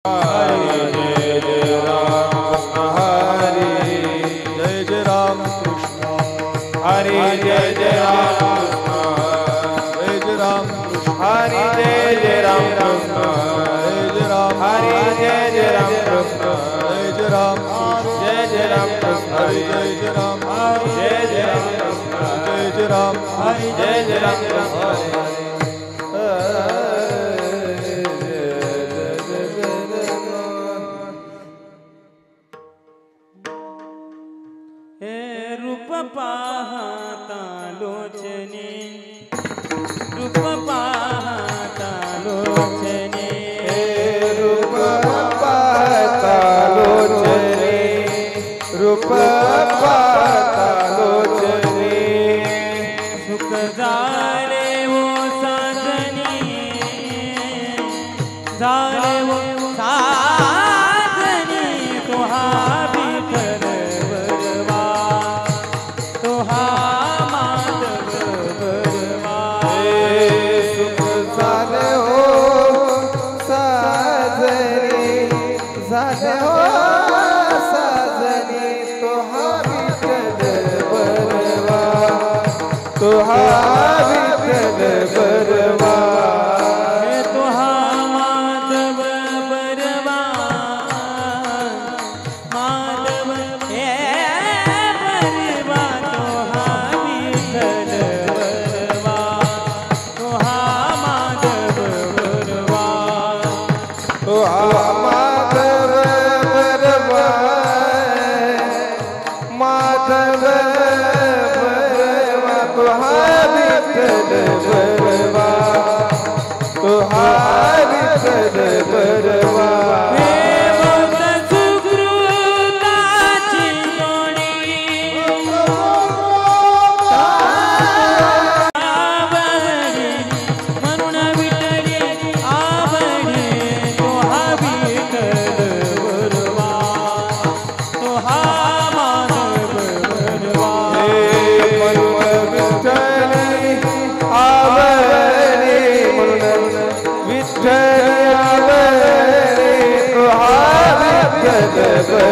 हरे जय जय राम कृष्ण हरे जय जय राम कृष्ण हरे जय जय राम कृष्ण जय जय राम कृष्ण हरे जय जय राम कृष्ण जय जय राम हरे जय जय राम कृष्ण जय जय राम जय जय राम कृष्ण हरे जय जय राम जय जय राम कृष्ण जय जय राम हरे जय जय राम कृष्ण पाहता लोचने रूप पाहता लोचने रूप पाहता लोचने रूप पाहता लोचने सुख झाले वो साजनी झाले वो साजनी तुहा विठ्ठल बरवा तुहा माधव बरवा सुख झाले हो साजनी झाले हो साजनी तुहा विठ्ठल बरवा तुहा विठ्ठल बरवा तुहा माधव बरवा माधव हे बरवा तुहा विठ्ठल बरवा तुहा माधव बरवा तुहा माधव बरवा माधव बरवा तुहा विठ्ठल बरवा तुहा विठ्ठल बरवा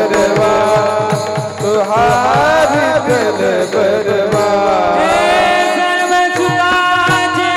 बरवा तुहा विठ्ठल बरवा सर्व सुखाचे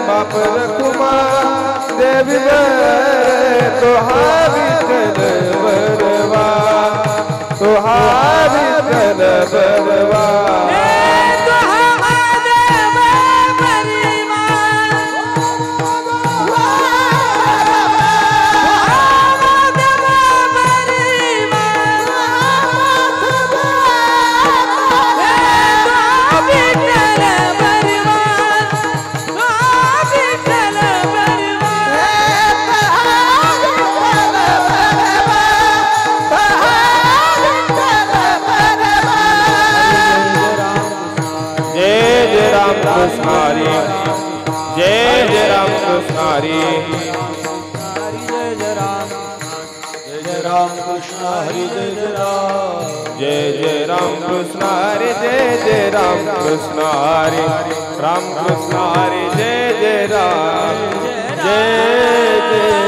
बाप रखुमा देवी बर तुहा विठ्ठल बरवा तुहा विठ्ठल बरवा कृष्ण हरे जय जय राम कृष्ण हरे जय जय राम कृष्ण हरे जय जय राम जय जय राम कृष्ण हरे जय जय राम कृष्ण हरे राम कृष्ण हरे जय जय राम जय जय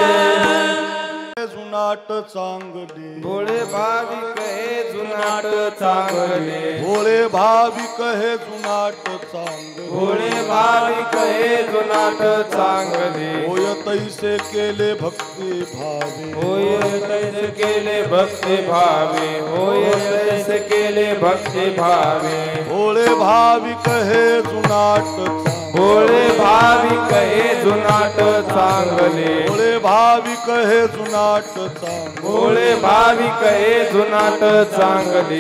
जुनाट चांगले भोळे भाविक हे जुनाट चांगले भोळे भाविक हे जुनाट चांगले भोळे भाविक हे जुनाट चांगले होय तैसे केले भक्ती भावे होय तैसे केले भक्ती भावे होय तैसे केले भक्ती भावे भोळे भाविक हे जुनाट चांगले भोळे भाविक हे जुनाट चांगले भोळे भाविक हे जुनाट चांगले भोळे भाविक हे जुनाट चांगले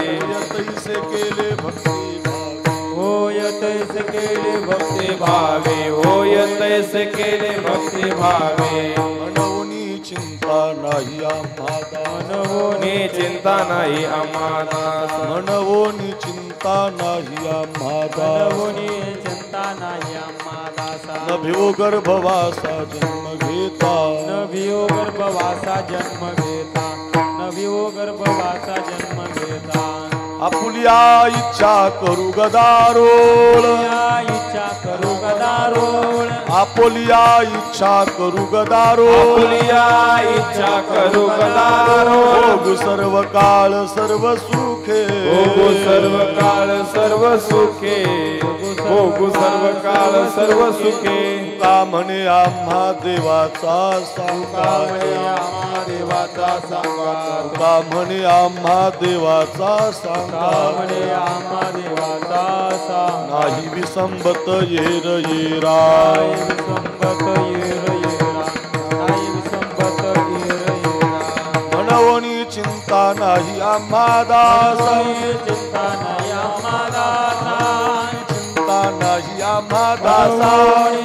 तैसे केले भक्ती होय तैसे केले भक्ती भावे होय तैसे केले भक्ती भावे मनवनी चिंता नाही आम्हाला मनवोनी चिंता नाही आम्हाला मनवनी चिंता नाही आम्हाला मनवोनी चिंता नाही आम्हाला न भिवो गर्भवासा जन्म घेता न भिवो गर्भवासा जन्म घेता न भिवो गर्भवासा जन्म घेता आपुलिया इच्छा करू गदारोळ या इच्छा करू गदारोळ आपुलिया इच्छा करू गदारोळ आपुलिया इच्छा करू गदारोळ भोग सर्व काळ सर्व सुखे भोगू सर्व काळ सर्व सुखे भोगू सर्व काळ सर्व सुखे का म्हणे आम्हा देवाचा सांगार देवाचा सांगार का म्हणे आम्हा देवाचा सांगार कामणे आम्हा देवाचा सांगार नाही विसंबत येर येरा विसंबत येर येरा नाही विसंबत येर येरा मनवणी चिंता नाही आम्हा दासा चिंता नाही आम्हा दासा चिंता नाही आम्हा दासा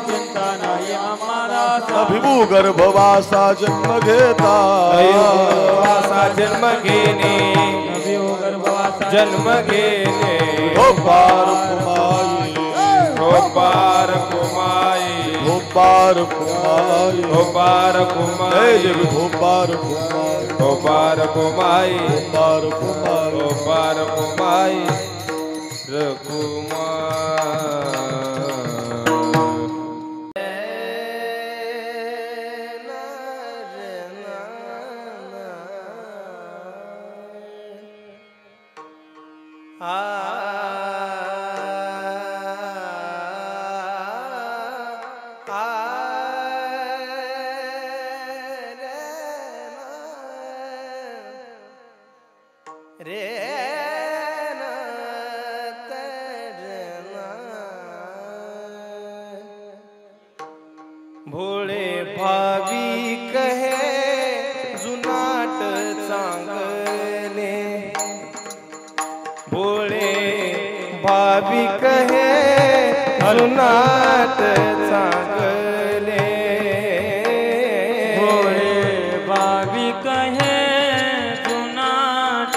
चिंता नाही आम्हा दासा अभिभू गर्भवासा जन्म घेता वासा जन्म घेणे जन्म घेणे हो पार कुमाई हो पार कुमाई हो पार कुमाई हो पार जय कुमाई जग हो पार कुमाई हो पार कुमाई पार कुमाई हो पार कुमाई रकुमार भोळे भाविक हे जुनाट चांगले भोळे भाविक हे जुनाट चांगले भोळे भाविक हे जुनाट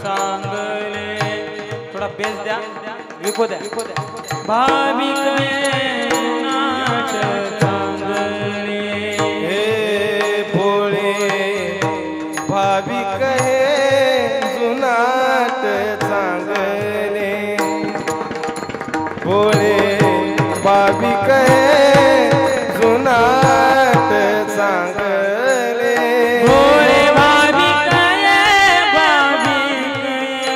चांगले थोडा बेस द्या विको द्या भाविक हे जुनाट चांगले हे भोळे भाविक हे जुनाट चांगले भोळे भाविक हे जुनाट चांगले भोळे भाविक हे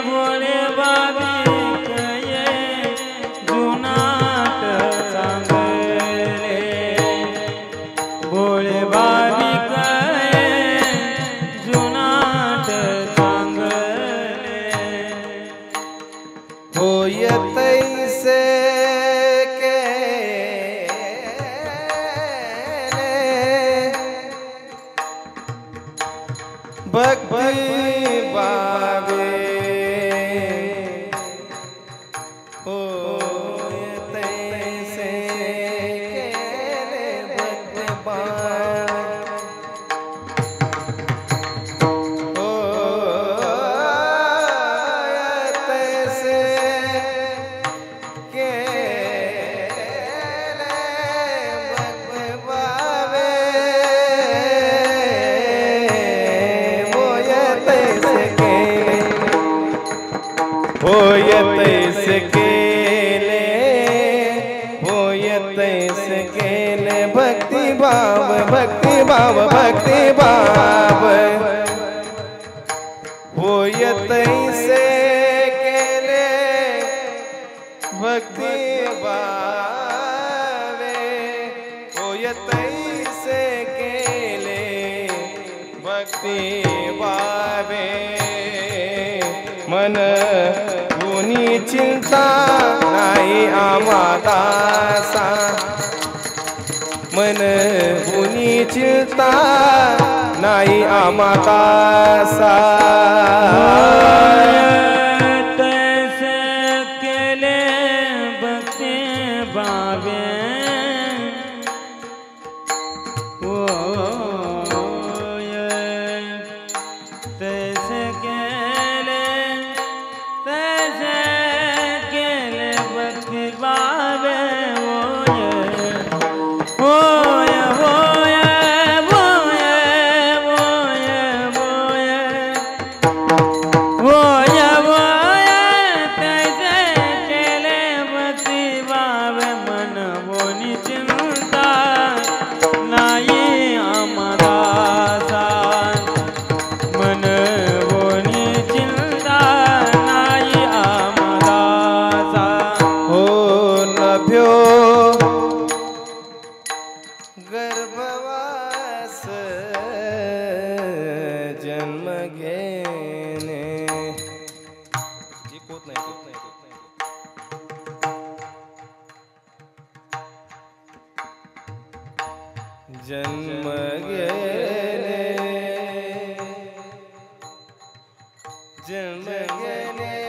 भोळे भाविक हे जुनाट चांगले भोळे भाविक हे जुनाट चांगले होय तैसे भक्ती बावे होय तैसे केले भक्ती बावे होय तैसे केले भक्ती बावे होय तैसे केले होय तैसे केले भक्ति भाव भक्ति भाव भक्ति भाव होय तैसे केले भक्ति भावे होय तैसे केले भक्ति भावे मन ऊनी होनी चिंता नाही आम्हा दासा मन होनी चिंता नाही आम्हा दासा तैसे केले भक्ती भावे तैसे केले भक्ती भावे गर्भवास जन्म घेणे होत नाही जन्म घेणे जन्म घेणे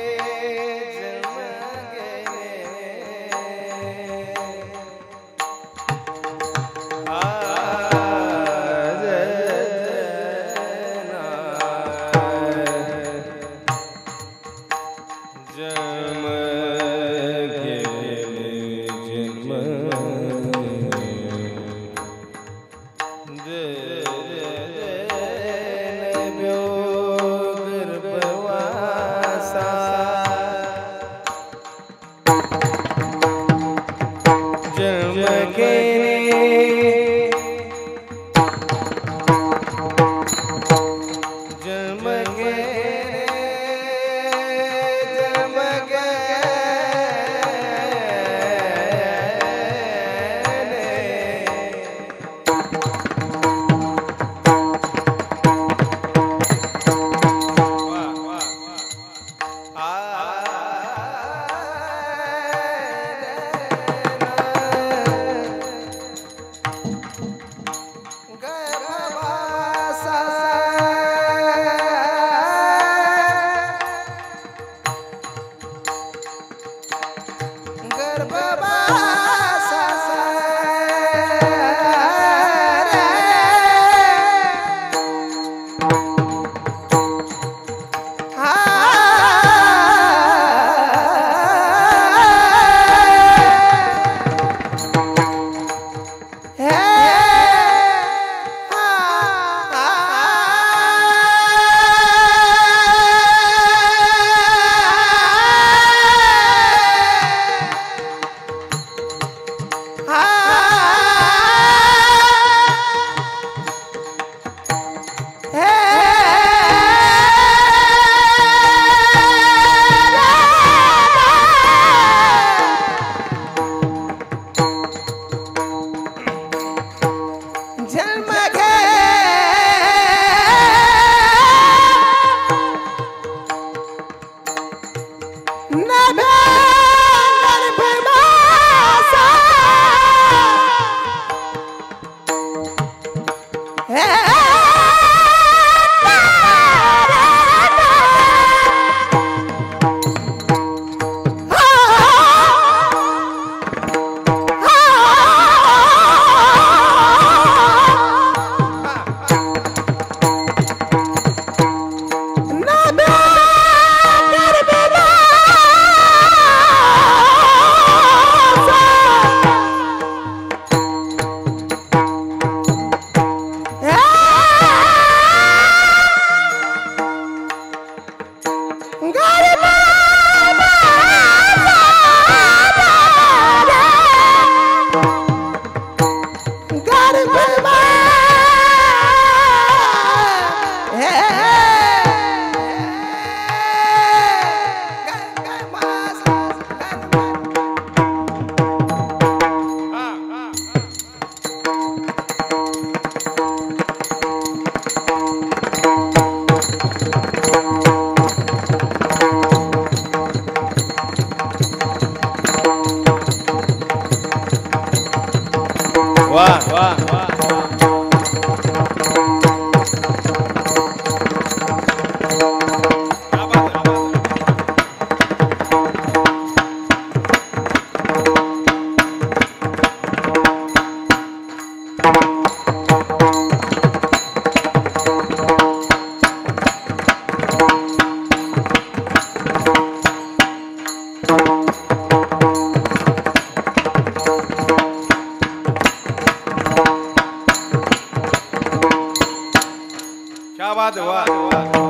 वाह वाह वाह क्या बात है वाह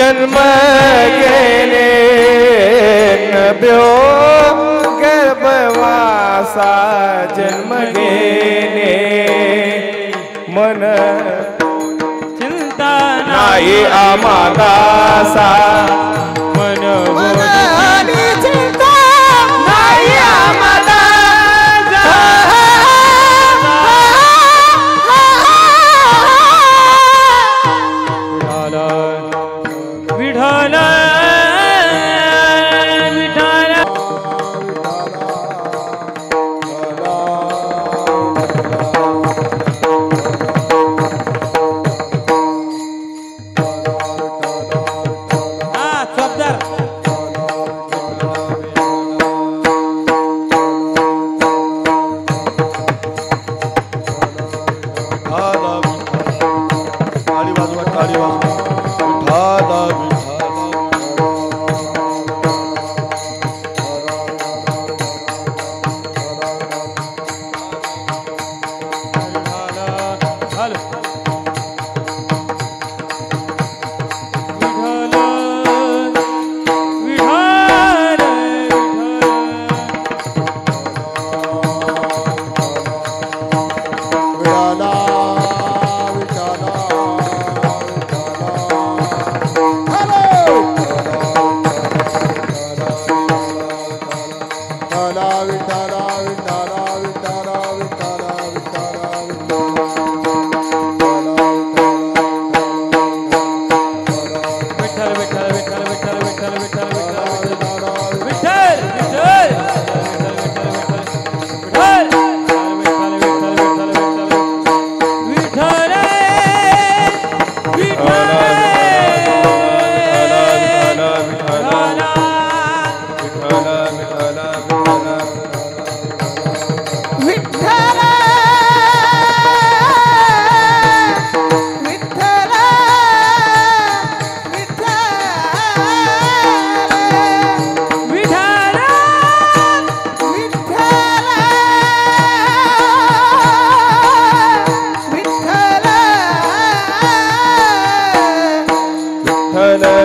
जन्म घेणे नभ्यो गर्भवासा जन्म घेणे मन चिंता नाही आम्हाला सा मन चिंता नाही आम्हाला विठ्ठल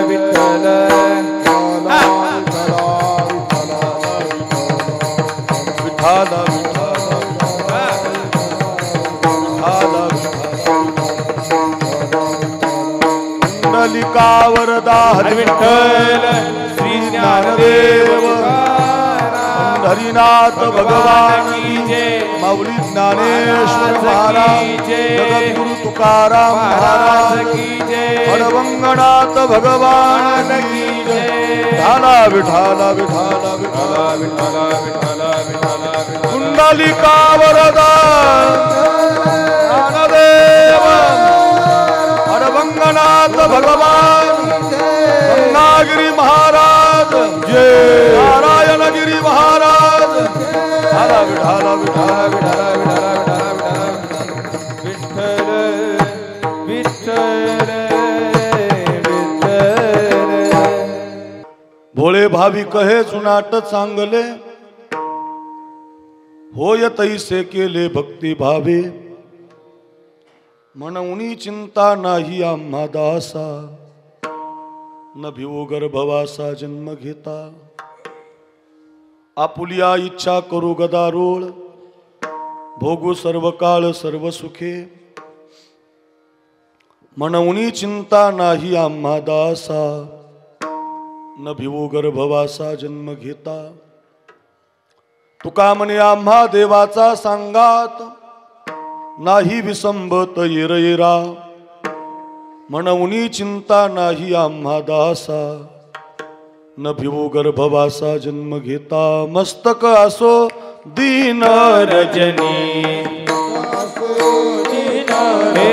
विठ्ठल वरदा विठ्ठल श्री ज्ञानदेव हरिनाथ भगवान की जय माऊली ज्ञानेश्वर महाराज जगद्गुरु तुकाराम महाराज की जय हरवंगनाथ भगवान की जय विठाला विठाला विठाला विठाला विठाला विठाला विठाला कुंडलिका वरदा ज्ञानदेव हरवंगनाथ भगवान गंगागिरी महाराज जय नारायणगिरी महाराज विठाला विठाला विठाला विठाला विठाला विठ्ठल भोळे भावी कहे सुनाट चांगले होय तैसे केले भक्ती भावे म्हणून चिंता नाही आम्हा दासा न भिवो गर्भवासा जन्म घेता आपुलिया इच्छा करू गदारोळ भोगू सर्व काळ सर्व सुखे म्हणून चिंता नाही आम्हा दासा न भिवो गर्भवासा जन्म घेता तुका म्हणे आम्हा देवाचा सांगात नाही विसंबत येरा म्हणून चिंता नाही आम्हा दासा न भिवो गर्भवासा जन्म घेता मस्तक असो दीन रजनी हे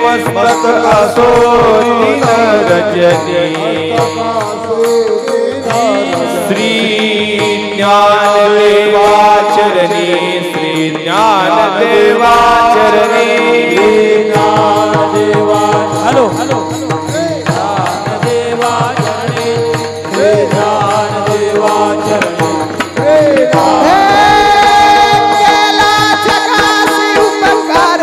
मस्तक असो दीन रजनी श्री ज्ञानदेवाचरणी श्री ज्ञानदेवाचरणी हॅलो हॅलो ज्ञानदेवाचरणी श्री ज्ञानदेवाचरणी उपकार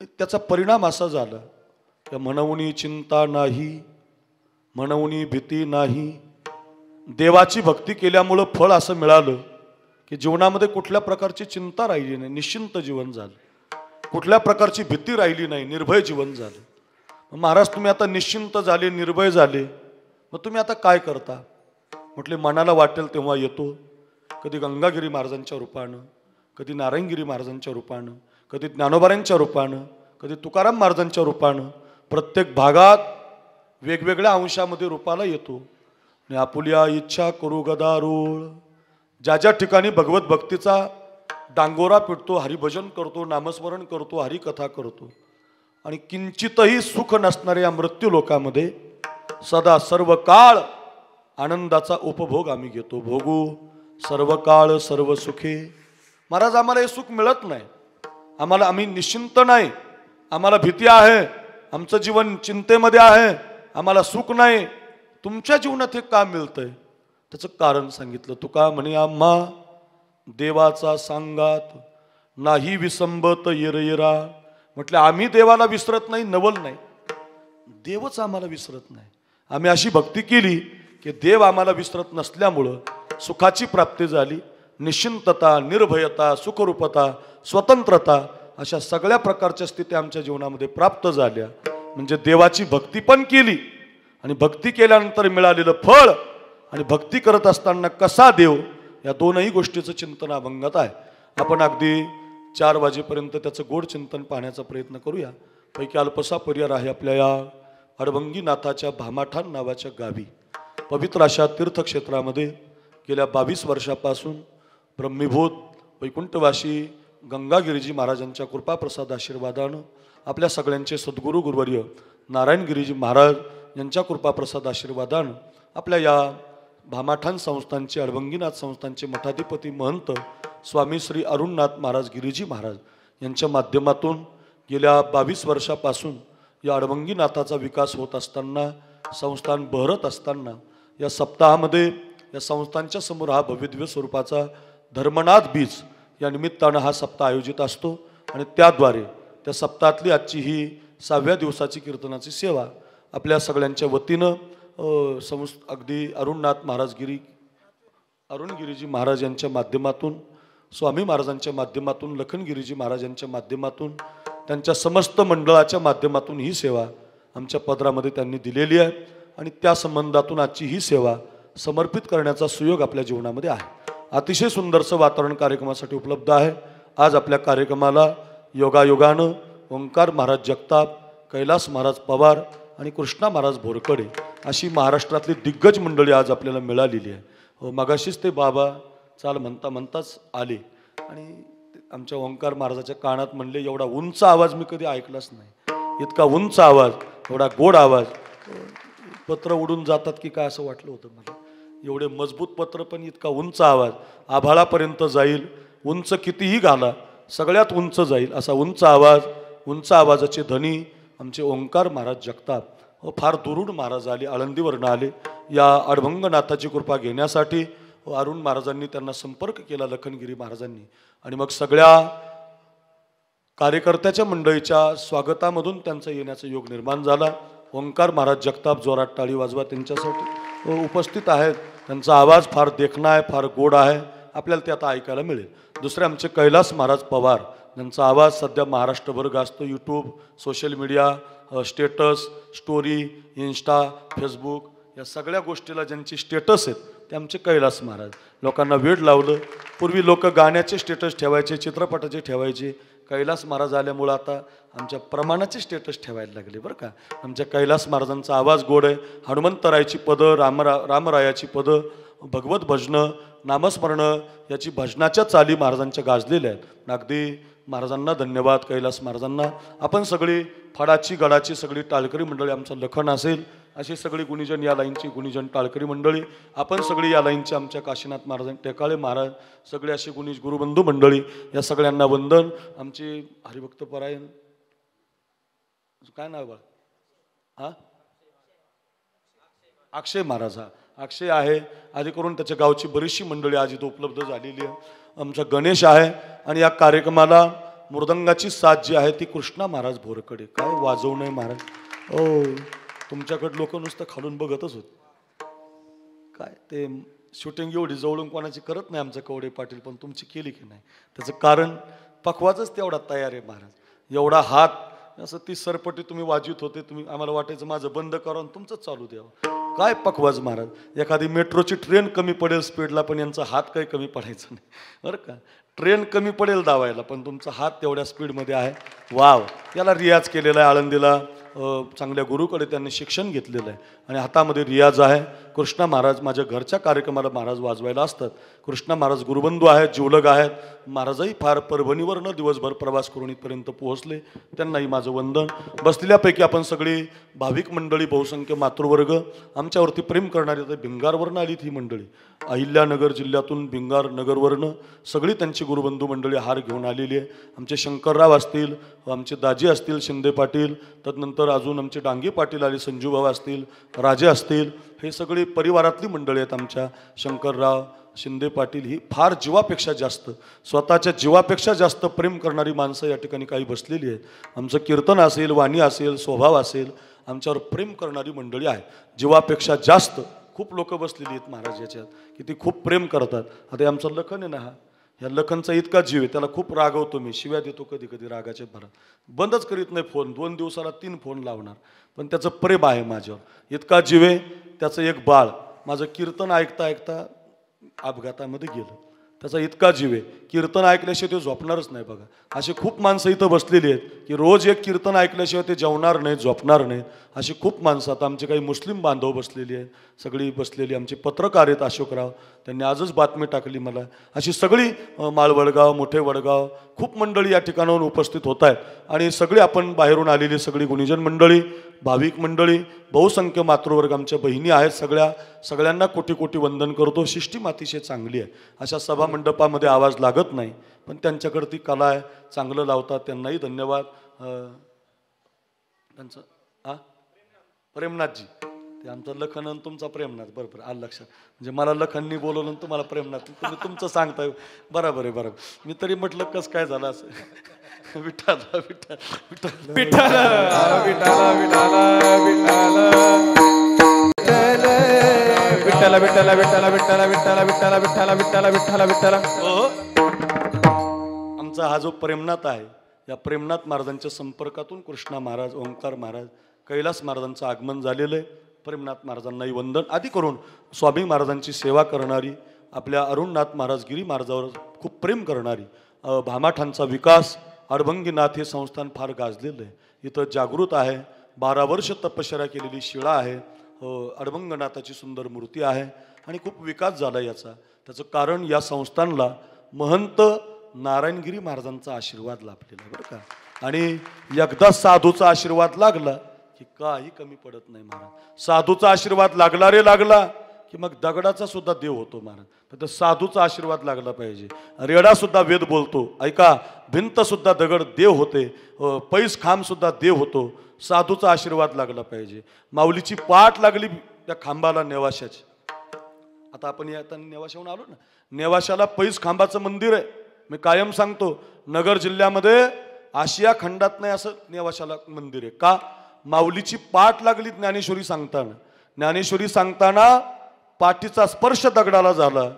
त्याचा परिणाम असा झाला की म्हणून चिंता नाही, म्हणून भीती नाही. देवाची भक्ती केल्यामुळं फळ असं मिळालं की जीवनामध्ये कुठल्या प्रकारची चिंता राहिली नाही, निश्चिंत जीवन झालं. कुठल्या प्रकारची भीती राहिली नाही, निर्भय जीवन झालं. महाराज तुम्ही आता निश्चिंत झाले, निर्भय झाले, मग तुम्ही आता काय करता? म्हटले मनाला वाटेल तेव्हा येतो. कधी गंगागिरी महाराजांच्या रूपानं, कधी नारायणगिरी महाराजांच्या रूपानं, कधी ज्ञानोबारांच्या रूपानं, कधी तुकाराम महाराजांच्या रूपानं. प्रत्येक भागात वेगवेगळ्या अंशामध्ये रूपाला येतो. आणि आपुल्या इच्छा करू गदारोळ. ज्या ज्या ठिकाणी भगवत भक्तीचा डांगोरा पिटतो, हरिभजन करतो, नामस्मरण करतो, हरिकथा करतो, आणि किंचितही सुख नसणाऱ्या मृत्यू लोकामध्ये सदा सर्व काळ आनंदाचा उपभोग आम्ही घेतो. भोगू सर्व काळ सर्व सुखे. महाराज आम्हाला हे सुख मिळत नाही, आम्ही निश्चिंत नाही, आम्हाला भीती आहे, आमचं जीवन चिंतेमध्ये आहे, आम्हाला सुख नाही. तुमच्या जीवनात हे का मिळतंय? त्याचं कारण सांगितलं. तुका म्हणे आम्हा देवाचा सांगात नाही विसंबत येरा. म्हटलं आम्ही देवाला विसरत नाही, नवल नाही, देवच आम्हाला विसरत नाही. आम्ही अशी भक्ती केली की देव आम्हाला विसरत नसल्यामुळं सुखाची प्राप्ती झाली. निश्चिंतता, निर्भयता, सुखरूपता, स्वतंत्रता अशा सगळ्या प्रकारच्या स्थिती आमच्या जीवनामध्ये प्राप्त झाल्या. म्हणजे देवाची भक्ती पण केली, आणि भक्ती केल्यानंतर मिळालेलं फळ, आणि भक्ती करत असताना कसा देव, या दोनही गोष्टीचं चिंतन अभंगात आहे. आपण अगदी 4 वाजेपर्यंत त्याचं गोड चिंतन पाहण्याचा प्रयत्न करूया. पैकी अल्पसा पर्याय आहे आपल्या या अडभंगीनाथाच्या भामाठाण नावाच्या गावी. पवित्र अशा तीर्थक्षेत्रामध्ये गेल्या 22 वर्षापासून ब्रह्मीभूत वैकुंठवासी गंगागिरीजी महाराजांच्या कृपाप्रसाद आशीर्वादानं आपल्या सगळ्यांचे सद्गुरू गुरुवर्य नारायणगिरीजी महाराज यांच्या कृपाप्रसाद आशीर्वादानं आपल्या या भामाठाण संस्थानचे, अडभंगीनाथ संस्थानचे मठाधिपती महंत स्वामी श्री अरुणनाथ महाराज गिरीजी महाराज यांच्या माध्यमातून गेल्या 22 वर्षापासून या अडभंगीनाथाचा विकास होत असताना, संस्थान बहरत असताना, या सप्ताहामध्ये या संस्थांच्या समोर हा भव्यदिव्य स्वरूपाचा धर्मनाथ बीज या निमित्तानं हा सप्ताह आयोजित असतो. आणि त्याद्वारे त्या सप्ताहातली आजची ही 6व्या दिवसाची कीर्तनाची सेवा आपल्या सगळ्यांच्या वतीनं अगदी अरुणगिरीजी महाराज यांच्या माध्यमातून, स्वामी महाराजांच्या माध्यमातून, लखनगिरीजी महाराज यांच्या माध्यमातून, त्यांच्या समस्त मंडळाच्या माध्यमातून ही सेवा आमच्या पदरामध्ये त्यांनी दिलेली आहे. आणि त्या संबंधातून आजची ही सेवा समर्पित करण्याचा सुयोग आपल्या जीवनामध्ये आहे. अतिशय सुंदरसं वातावरण कार्यक्रमासाठी उपलब्ध आहे. आज आपल्या कार्यक्रमाला योगायोगानं ओंकार महाराज जगताप, कैलास महाराज पवार आणि कृष्णा महाराज भोरकडे अशी महाराष्ट्रातली दिग्गज मंडळी आज आपल्याला मिळालेली आहे. मगाशीच ते बाबा चाल म्हणता म्हणताच आले आणि आमच्या ओंकार महाराजाच्या कानात म्हणले, एवढा उंच आवाज मी कधी ऐकलाच नाही, इतका उंच आवाज, एवढा गोड आवाज. पत्र उडून जातात की काय असं वाटलं होतं मला. एवढे मजबूत पत्र पण इतका उंच आवाज, आभाळापर्यंत जाईल, उंच कितीही घाला सगळ्यात उंच जाईल असा उंच आवाज. उंच आवाजाचे धनी आमचे ओंकार महाराज जगताप फार दुरून महाराज आले, आळंदीवरनं आले या अडभंगनाथाची कृपा घेण्यासाठी. अरुण महाराजांनी त्यांना संपर्क केला, लखनगिरी महाराजांनी, आणि मग सगळ्या कार्यकर्त्याच्या मंडळीच्या स्वागतामधून त्यांचा येण्याचा योग निर्माण झाला. ओंकार महाराज जगताप, जोरात टाळी वाजवा त्यांच्यासाठी उपस्थित आहेत. त्यांचा आवाज फार देखणा आहे, फार गोड आहे, आपल्याला ते आता ऐकायला मिळेल. दुसरे आमचे कैलास महाराज पवार, ज्यांचा आवाज सध्या महाराष्ट्रभर गाजतो. YouTube, social media, status, story, Insta, Facebook या सगळ्या गोष्टीला ज्यांची स्टेटस आहेत ते आमचे कैलास महाराज. लोकांना वेड लावलं. पूर्वी लोक गाण्याचे स्टेटस ठेवायचे, चित्रपटाचे ठेवायचे. कैलास महाराज आल्यामुळं आता आमच्या प्रमाणाचे स्टेटस ठेवायला लागले बरं का. आमच्या कैलास महाराजांचा आवाज गोड आहे. हनुमंतरायाची पदं, रामरायाची पदं, भगवत भजनं, नामस्मरणं याची भजनाच्या चाली महाराजांच्या गाजलेल्या आहेत. अगदी महाराजांना धन्यवाद, कैलास महाराजांना. आपण सगळी फडाची गडाची सगळी टाळकरी मंडळी, आमचं लखन असेल अशी सगळी गुणीजन, या लाईनची गुणीजन टाळकरी मंडळी, आपण सगळी या लाईनची, आमच्या काशीनाथ महाराज, टेकाळे महाराज, सगळे अशी गुरुबंधू मंडळी, या सगळ्यांना वंदन. आमचे हरिभक्त परायण काय नाव बाळ हा अक्षय महाराज, हा अक्षय आहे. आधी करून त्याच्या गावची बरीचशी मंडळी आज इथं उपलब्ध झालेली आहे. आमचा गणेश आहे. आणि या कार्यक्रमाला मृदंगाची साथ जी आहे ती कृष्णा महाराज भोरकडे. काय वाजवणं आहे महाराज. ओ तुमच्याकडे लोक नुसतं खालून बघतच होत. काय ते शूटिंग एवढी जवळून कोणाची करत नाही आमचं कवडे पाटील, पण तुमची केली की नाही त्याचं कारण पखवाजच तेवढा तयार आहे महाराज. एवढा हात असं ती सरपटी तुम्ही वाजवित होते, तुम्ही आम्हाला वाटायचं माझं बंद करून तुमचं चालू द्यावं. काय पखवाज महाराज. एखादी मेट्रोची ट्रेन कमी पडेल स्पीडला पण यांचा हात काही कमी पडायचा नाही बरं का. ट्रेन कमी पडेल धावायला पण तुमचा हात तेवढ्या स्पीडमध्ये आहे. वाव. याला रियाज केलेला आहे आळंदीला. चांगल्या गुरुकडे त्यांनी शिक्षण घेतलेलं आहे आणि हातामध्ये रियाज आहे. कृष्णा महाराज माझ्या घरच्या कार्यक्रमाला महाराज वाजवायला असतात. कृष्णा महाराज गुरुबंधू आहेत, जीवलग आहेत. महाराजही फार परभणीवरनं दिवसभर प्रवास करून इथपर्यंत पोहोचले, त्यांनाही माझं वंदन. बसलेल्यापैकी आपण सगळी भाविक मंडळी, बहुसंख्य मातृवर्ग, आमच्यावरती प्रेम करणारी आता भिंगारवरनं आली ही मंडळी. अहिल्यानगर जिल्ह्यातून भिंगार नगरवरनं सगळी त्यांची गुरुबंधू मंडळी हार घेऊन आलेली आहे. आमचे शंकरराव असतील, आमचे दाजी असतील शिंदे पाटील, त्यानंतर अजून आमचे डांगे पाटील आले, संजूभाऊ असतील, राजे असतील, हे सगळी परिवारातली मंडळी आहेत आमच्या. शंकरराव शिंदे पाटील ही फार जीवापेक्षा जास्त, स्वतःच्या जीवापेक्षा जास्त प्रेम करणारी माणसं या ठिकाणी काही बसलेली आहेत. आमचं कीर्तन असेल, वाणी असेल, स्वभाव असेल, आमच्यावर प्रेम करणारी मंडळी आहे. जीवापेक्षा जास्त खूप लोक बसलेली आहेत महाराज याच्यात की ती खूप प्रेम करतात. आता आमचं लखन आहे ना, हा ह्या लखनचा इतका जीव आहे, त्याला खूप रागवतो मी, शिव्या देतो कधी कधी रागाच्या भरात, बंदच करीत नाही फोन. 2 दिवसाला 3 फोन लावणार, पण त्याचं प्रेम आहे माझ्यावर, इतका जीव आहे. त्याचं एक बाळ माझं कीर्तन ऐकता ऐकता अपघातामध्ये गेलं, त्याचा इतका जीव आहे. कीर्तन ऐकल्याशिवाय ते झोपणारच नाही बघा. असे खूप माणसं इथं बसलेली आहेत की रोज एक कीर्तन ऐकल्याशिवाय ते जेवणार नाहीत, झोपणार नाहीत. अशी खूप माणसं. आता आमचे काही मुस्लिम बांधव बसलेली आहेत, सगळी बसलेली. आमचे पत्रकार आहेत अशोकराव, त्यांनी आजच बातमी टाकली मला. अशी सगळी माळवडगाव, मोठे वडगाव, खूप मंडळी या ठिकाणाहून उपस्थित होत आहेत. आणि सगळी आपण बाहेरून आलेली सगळी गुणीजन मंडळी, भाविक मंडळी, बहुसंख्य मातृवर्ग, आमच्या बहिणी आहेत सगळ्या, सगळ्यांना कोटी कोटी वंदन करतो. सिस्टीम अतिशय चांगली आहे. अशा सभा मंडपामध्ये आवाज लागत नाही, पण त्यांच्याकडे ती कला आहे, चांगलं लावतात, त्यांनाही धन्यवाद. त्यांचं प्रेमनाथजी, ते आमचं लखन आणि तुमचा प्रेमनाथ, बरोबर आलं लक्षात. म्हणजे मला लखननी बोलवलं आणि तुम्हाला प्रेमनाथ, तुम्ही तुमचं सांगताय बरोबर आहे. बरोबर, मी तरी म्हटलं कसं काय झालं असं. विठ्ठल विठ्ठल विठ्ठल विठ्ठल विठ्ठल विठ्ठल विठ्ठल विठ्ठल विठ्ठल विठ्ठल विठ्ठल विठ्ठल विठ्ठल विठ्ठल विठ्ठल. आमचा हा जो प्रेमनाथ आहे, या प्रेमनाथ महाराजांच्या संपर्कातून कृष्णा महाराज, ओंकार महाराज, कैलास महाराजांचं आगमन झालेलं आहे. प्रेमनाथ महाराजांनाही वंदन. आधी करून स्वामी महाराजांची सेवा करणारी, आपल्या अरुणनाथ महाराज गिरी महाराजावर खूप प्रेम करणारी, भामाठांचा विकास, अडभंगीनाथ हे संस्थान फार गाजलेलं आहे. इथं जागृत आहे. 12 वर्ष तपश्चर्या केलेली शिळा आहे. अडभंगनाथाची सुंदर मूर्ती आहे आणि खूप विकास झाला याचा. त्याचं कारण या संस्थानला महंत नारायणगिरी महाराजांचा आशीर्वाद लाभलेला आहे बरं का. आणि एकदा साधूचा आशीर्वाद लागला की काही कमी पडत नाही महाराज. साधूचा आशीर्वाद लागला रे लागला की मग दगडाचा सुद्धा देव होतो महाराज. तर साधूचा आशीर्वाद लागला पाहिजे. रेडा सुद्धा वेद बोलतो, ऐका, भिंत सुद्धा दगड देव होते, पैस खांब सुद्धा देव होतो. साधूचा आशीर्वाद लागला पाहिजे. माऊलीची पाठ लागली त्या खांबाला नेवाशाची. आता आपण आता नेवाशाहून आलो ना, नेवाशाला पैस खांबाचं मंदिर आहे. मी कायम सांगतो, नगर जिल्ह्यामध्ये आशिया खंडात नाही असं नेवाशाला मंदिर आहे. का? माऊलीची पाठ लागली ज्ञानेश्वरी सांगताना. ज्ञानेश्वरी सांगताना पाठीचा स्पर्श दगडाला झाला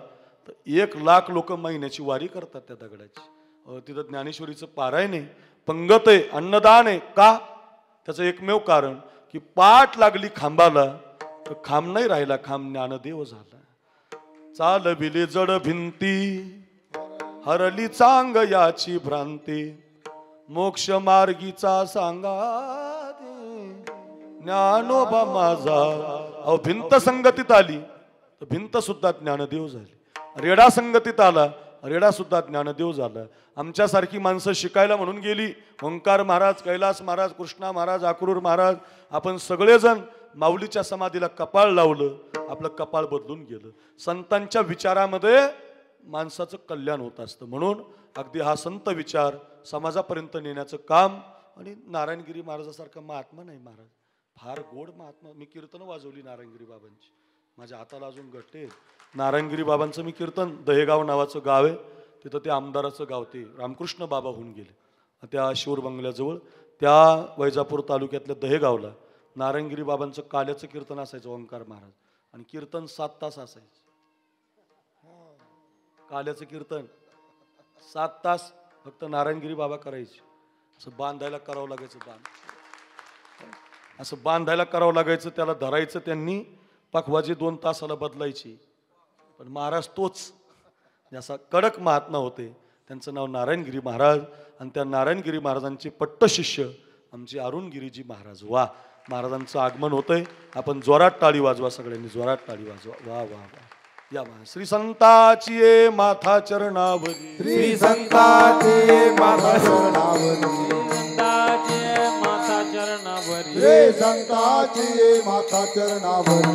तर 1 लाख लोक महिन्याची वारी करतात त्या दगडाची. तिथं ज्ञानेश्वरीचं पारायण आहे, पंगत आहे, अन्नदान आहे. का? त्याचं एकमेव कारण की पाठ लागली खांबाला तर खांब नाही राहिला, खांब ज्ञानदेव झाला. चालविले जड भिंती, हरली चांग याची भ्रांती, मोक्ष मार्गीचा सांगा ज्ञानोबा माझा. अहो भिंत संगतीत आली तर भिंत सुद्धा ज्ञानदेव झाली. रेडा संगतीत आला, रेडा सुद्धा ज्ञानदेव झाला. आमच्यासारखी माणसं शिकायला म्हणून गेली. ओंकार महाराज, कैलास महाराज, कृष्णा महाराज, अक्रूर महाराज, आपण सगळेजण माऊलीच्या समाधीला कपाळ लावलं, आपलं कपाळ बदलून गेलं. संतांच्या विचारामध्ये माणसाचं कल्याण होत असतं. म्हणून अगदी हा संत विचार समाजापर्यंत नेण्याचं काम. आणि नारायणगिरी महाराजासारखा महात्मा नाही महाराज, फार गोड महात्मा. मी कीर्तन वाजवली नारायणगिरी बाबांची, माझ्या हाताला अजून घट्टे. नारायणगिरी बाबांचं मी कीर्तन, दहेगाव नावाचं गाव आहे तिथं, ते आमदाराचं गाव, ते रामकृष्ण बाबा होऊन गेले. त्या शिवर बंगल्याजवळ त्या वैजापूर तालुक्यातल्या दहेगावला नारायणगिरी बाबांचं काल्याचं कीर्तन असायचं ओंकार महाराज, आणि कीर्तन 7 तास असायचं. काल्याचं कीर्तन 7 तास फक्त नारायणगिरी बाबा करायचे. असं बांधायला करावं लागायचं, असं बांधायला करावं लागायचं, त्याला धरायचं त्यांनी, पखवाजी 2 तासाला बदलायची. पण महाराज तोच, असा कडक महात्मा होते. त्यांचं नाव नारायणगिरी महाराज, आणि त्या नारायणगिरी महाराजांचे पट्ट शिष्य आमचे अरुणगिरीजी महाराज. वा, महाराजांचं आगमन होतंय. आपण जोरात टाळी वाजवा, सगळ्यांनी जोरात टाळी वाजवा. वा वा वा. या श्री संताची ये माथा चरणावरी, श्री संताची माता चरणावरी, रे संताची माता चरणावरी,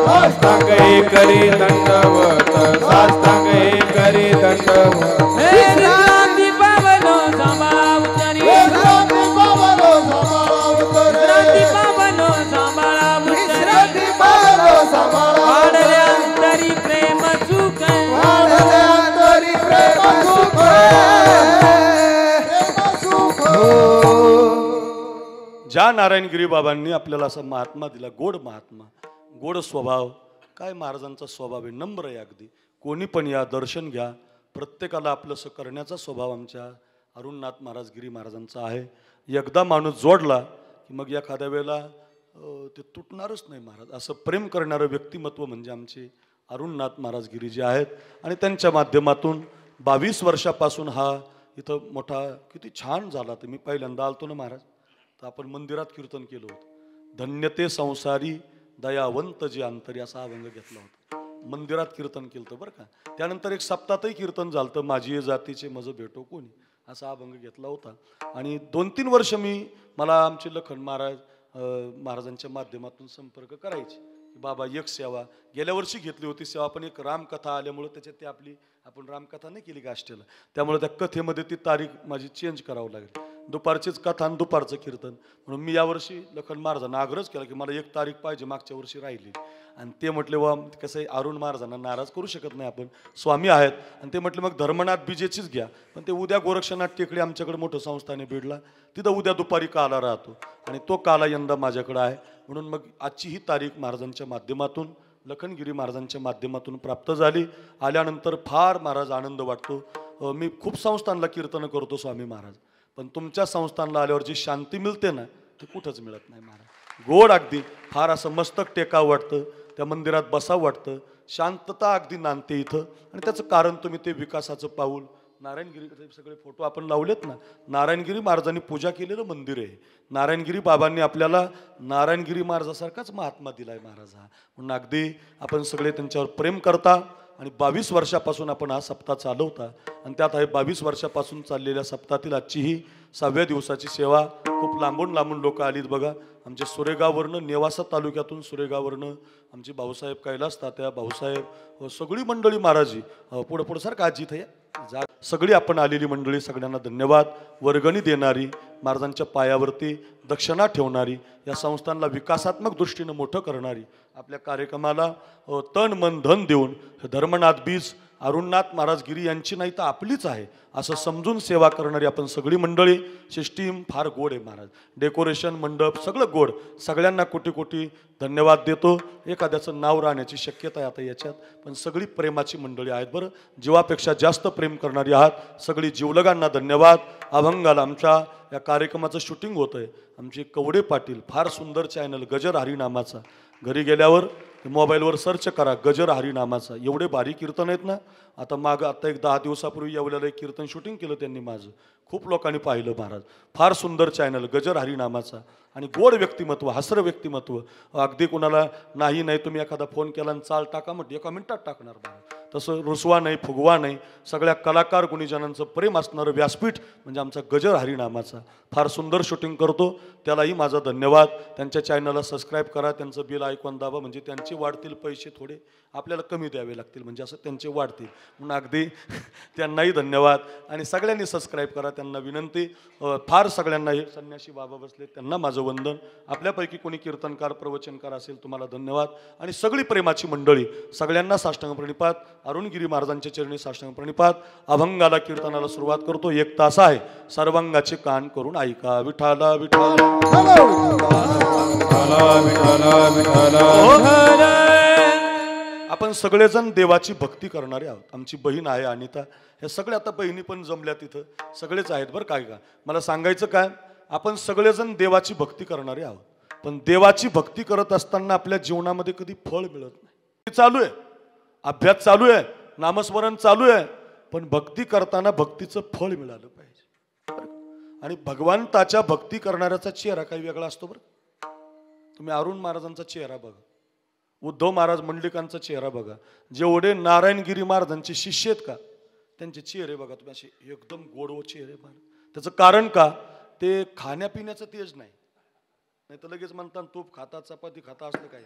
साष्टांग करी दंडवत, साष्टांग करी दंडवत. विश्रांती पावलो सांभाळावतरी, विश्रांती पावलो सांभाळावतरी, विश्रांती पावलो सांभाळावतरी, विश्रांती पावलो सांभाळावतरी, वाढले अंतरी प्रेम सुख, वाढले अंतरी प्रेम सुख, प्रेम सुख. ज्या नारायणगिरी बाबांनी आपल्याला असा महात्मा दिला, गोड महात्मा, गोड स्वभाव. काय महाराजांचा स्वभाव आहे, नम्र आहे अगदी. कोणी पण या, दर्शन घ्या. प्रत्येकाला आपलंसं करण्याचा स्वभाव आमच्या अरुणनाथ महाराज गिरी महाराजांचा आहे. एकदा माणूस जोडला की मग एखाद्या वेळेला ते तुटणारच नाही महाराज. असं प्रेम करणारं व्यक्तिमत्व म्हणजे आमचे अरुणनाथ महाराज गिरी जे आहेत. आणि त्यांच्या माध्यमातून 22 वर्षापासून हा इथं मोठा किती छान झाला. तर मी पहिल्यांदा आलतो ना महाराज, तर आपण मंदिरात कीर्तन केलं होतं. धन्यते संसारी दयावंत जे अंतरी, असा अभंग घेतला होता. मंदिरात कीर्तन केलं होतं बरं का. त्यानंतर एक सप्ताहतही कीर्तन झालं होतं, माझी जातीचे मज भेटो कोणी, असा अभंग घेतला होता. आणि 2-3 वर्ष मला आमचे लखन महाराज महाराजांच्या माध्यमातून संपर्क करायचे. बाबा एक सेवा गेल्या वर्षी घेतली होती सेवा, पण एक रामकथा आल्यामुळं त्याच्यात ती आपण रामकथा नाही केली गाष्टेला, त्यामुळे त्या कथेमध्ये ती तारीख माझी चेंज करावं लागेल. दुपारचीच कथा आणि दुपारचं कीर्तन, म्हणून मी यावर्षी लखन महाराजांना आग्रह केला की मला 1 तारीख पाहिजे, मागच्या वर्षी राहिली. आणि ते म्हटले वा कसं आहे, अरुण महाराजांना नाराज करू शकत नाही आपण, स्वामी आहेत. आणि ते म्हटले मग धर्मनाथ बीजेचीच घ्या. पण ते उद्या गोरक्षनाथ टेकडी आमच्याकडे मोठं संस्थाने बीडला, तिथं उद्या दुपारी काला राहतो, आणि तो काला यंदा माझ्याकडे आहे. म्हणून मग आजची ही तारीख महाराजांच्या माध्यमातून, लखनगिरी महाराजांच्या माध्यमातून प्राप्त झाली. आल्यानंतर फार महाराज आनंद वाटतो. मी खूप संस्थानला कीर्तन करतो स्वामी महाराज, पण तुमच्या संस्थानला आल्यावर जी शांती मिळते ना, ते कुठंच मिळत नाही महाराज. गोड अगदी, फार असं मस्तक टेकावं वाटतं, त्या मंदिरात बसावं वाटतं, शांतता अगदी नांदते इथं. आणि त्याचं कारण तुम्ही ते विकासाचं पाऊल, नारायणगिरी सगळे फोटो आपण लावलेत ना, नारायणगिरी महाराजांनी पूजा केलेलं मंदिर आहे. नारायणगिरी बाबांनी आपल्याला नारायणगिरी महाराजासारखाच महात्मा दिलाय महाराज हा. म्हणून अगदी आपण सगळे त्यांच्यावर प्रेम करता. आणि 22 वर्षापासून आपण हा सप्ताह चालवता, आणि त्यात आहे 22 वर्षापासून चाललेल्या सप्ताहातील आजची ही 6व्या दिवसाची सेवा. खूप लांबून लांबून लोक आलीत बघा. आमच्या सुरेगाववरनं, नेवासा तालुक्यातून सुरेगाववरनं आमचे भाऊसाहेब कैलास तात्या, भाऊसाहेब, सगळी मंडळी महाराजी, पुढं सारखं आजी इथं जा, सगळी आपण आलेली मंडळी, सगळ्यांना धन्यवाद. वर्गणी देणारी, महाराजांच्या पायावरती दक्षिणा ठेवणारी, या संस्थांना विकासात्मक दृष्टीनं मोठं करणारी, आपल्या कार्यक्रमाला तन मन धन देऊन धर्मनाथ बीज, अरुणनाथ महाराज गिरी यांची नाही तर आपलीच आहे असं समजून सेवा करणारी आपण सगळी मंडळी. सिस्टीम फार गोड आहे महाराज, डेकोरेशन, मंडप सगळं गोड. सगळ्यांना कोटी कोटी धन्यवाद देतो. एखाद्याचं नाव राहण्याची शक्यता आहे आता याच्यात, पण सगळी प्रेमाची मंडळी आहेत बरं. जीवापेक्षा जास्त प्रेम करणारी आहात सगळी. जीवलगांना धन्यवाद. अभंगाला आमच्या या कार्यक्रमाचं शूटिंग होतं आहे. आमचे कवडे पाटील, फार सुंदर चॅनल गजर हरी नामाचा, घरी गेल्यावर मोबाईलवर सर्च करा गजर हरी नामाचा. एवढे भारी कीर्तन आहेत ना. आता एक 10 दिवसापूर्वी येवल्याला एक कीर्तन शूटिंग केलं त्यांनी माझं, खूप लोकांनी पाहिलं महाराज. फार सुंदर चॅनल गजर हरी नामाचा. आणि गोड व्यक्तिमत्व, हसर व्यक्तिमत्व. अगदी कोणाला नाही तुम्ही एखादा फोन केला आणि चाल टाका म्हटलं 1 मिनिटात टाकणार महाराज. तसं रुसवा नाही, फुगवा नाही. सगळ्या कलाकार गुणीजनांचं प्रेम असणारं व्यासपीठ म्हणजे आमचा गजर हरी नामाचा. फार सुंदर शूटिंग करतो, त्यालाही माझा धन्यवाद. त्यांच्या चॅनलला सबस्क्राईब करा, त्यांचं बिल ऐकून दाबा, म्हणजे त्यांचे वाढतील पैसे, थोडे आपल्याला कमी द्यावे लागतील, म्हणजे असं त्यांचे वाढतील. म्हणून अगदी त्यांनाही धन्यवाद. आणि सगळ्यांनी सबस्क्राईब करा, त्यांना विनंती. फार सगळ्यांना, हे संन्यासी बाबा बसले त्यांना माझं वंदन. आपल्यापैकी कोणी कीर्तनकार प्रवचनकार असेल तुम्हाला धन्यवाद. आणि सगळी प्रेमाची मंडळी, सगळ्यांना साष्टांग प्रणिपात. अरुणगिरी महाराजांच्या चरणी साष्टांग प्रणिपात. अभंगाला कीर्तनाला सुरुवात करतो. 1 तास आहे. सर्वांगाचे कान करून ऐका. विठाला विठाला आपण सगळेजण देवाची भक्ती करणारे आहोत. आमची बहीण आहे अनिता, हे सगळे आता बहिणी पण जमल्या तिथं, सगळेच आहेत बरं काय का. मला सांगायचं काय, आपण सगळेजण देवाची भक्ती करणारे आहोत, पण देवाची भक्ती करत असताना आपल्या जीवनामध्ये कधी फळ मिळत नाही. चालू आहे, अभ्यास चालू आहे, नामस्मरण चालू आहे, पण भक्ती करताना भक्तीचं फळ मिळालं पाहिजे. आणि भगवंताच्या भक्ती करणाऱ्याचा चेहरा काही वेगळा असतो बरं. तुम्ही अरुण महाराजांचा चेहरा बघा, उद्धव महाराज मंडलिकांचा चेहरा बघा, जेवढे नारायणगिरी महाराजांचे शिष्य आहेत का त्यांचे चेहरे बघा तुम्ही, असे एकदम गोड चेहरे बघा. त्याचं कारण का, ते खाण्यापिण्याचं तेज नाही, नाही तर लगेच म्हणतात तूप खाता चपाती खाता असलं काही,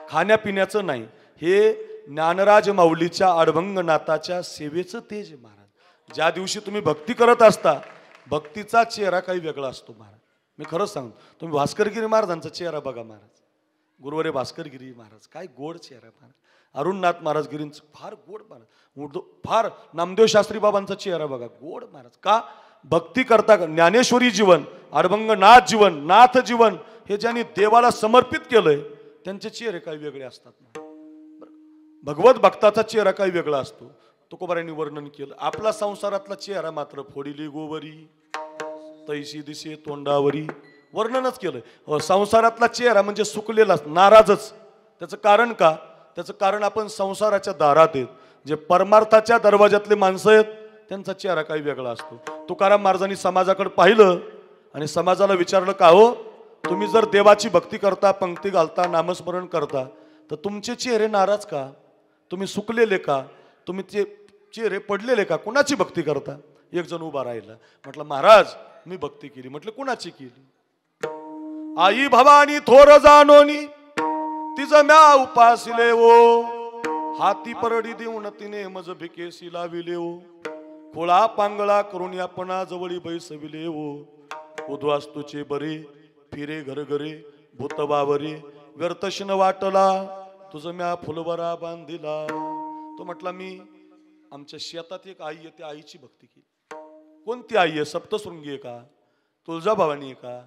खाण्यापिण्याचं नाही, हे ज्ञानराज माऊलीच्या अडभंगनाथाच्या सेवेचं तेज आहे महाराज. ज्या दिवशी तुम्ही भक्ती करत असता भक्तीचा चेहरा काही वेगळा असतो महाराज. मी खरंच सांगतो, तुम्ही भास्करगिरी महाराजांचा चेहरा बघा महाराज, गुरुवारे भास्करगिरी महाराज, काय गोड चेहरा महाराज. अरुणनाथ महाराज गिरींचं फार गोड महाराज, फार नामदेव शास्त्री बाबांचा चेहरा बघा, गोड महाराज. का, भक्ती करता. ज्ञानेश्वरी जीवन, अडभंगनाथ जीवन, नाथ जीवन हे ज्यांनी देवाला समर्पित केलंय त्यांचे चेहरे काही वेगळे असतात. भगवत भक्ताचा चेहरा काही वेगळा असतो. तुकोबारायांनी वर्णन केलं. आपला संसारातला चेहरा मात्र फोडिली गोवरी तैसी दिसे तोंडावरी, वर्णनच केलं. संसारातला चेहरा म्हणजे सुकलेला, नाराजच. त्याचं कारण का, त्याचं कारण आपण संसाराच्या दारात आहेत, जे परमार्थाच्या दरवाजातले माणसं आहेत त्यांचा चेहरा काही वेगळा असतो. तुकाराम महाराजांनी समाजाकडे पाहिलं आणि समाजाला विचारलं, का हो तुम्ही जर देवाची भक्ती करता, पंक्ती घालता, नामस्मरण करता, तर तुमचे चेहरे नाराज का, तुम्ही सुकलेले का, तुम्ही ते चेहरे पडलेले का, कुणाची भक्ती करता. एक जण उभा राहिला, म्हटलं महाराज मी भक्ती केली. म्हटलं कुणाची केली. आई भवानी थोर जानोनी तिचं म्या उपासिले ओ, हाती परडी देऊन तिने मज भिकेसी लाविले ओ, खोळा पांगळा करून आपणा जवळी बैसविले ओ, उद्वास्तुचे बरे फिरे घर घरे भूत बावरे, व्यर्थशन वाटला तुझं म्या फुलवरा बांधिला. तो म्हटला मी आमच्या शेतात एक आई आहे, त्या आईची भक्ती केली. कोणती आई आहे, सप्तशृंगी आहे का, तुळजाभवानी आहे का,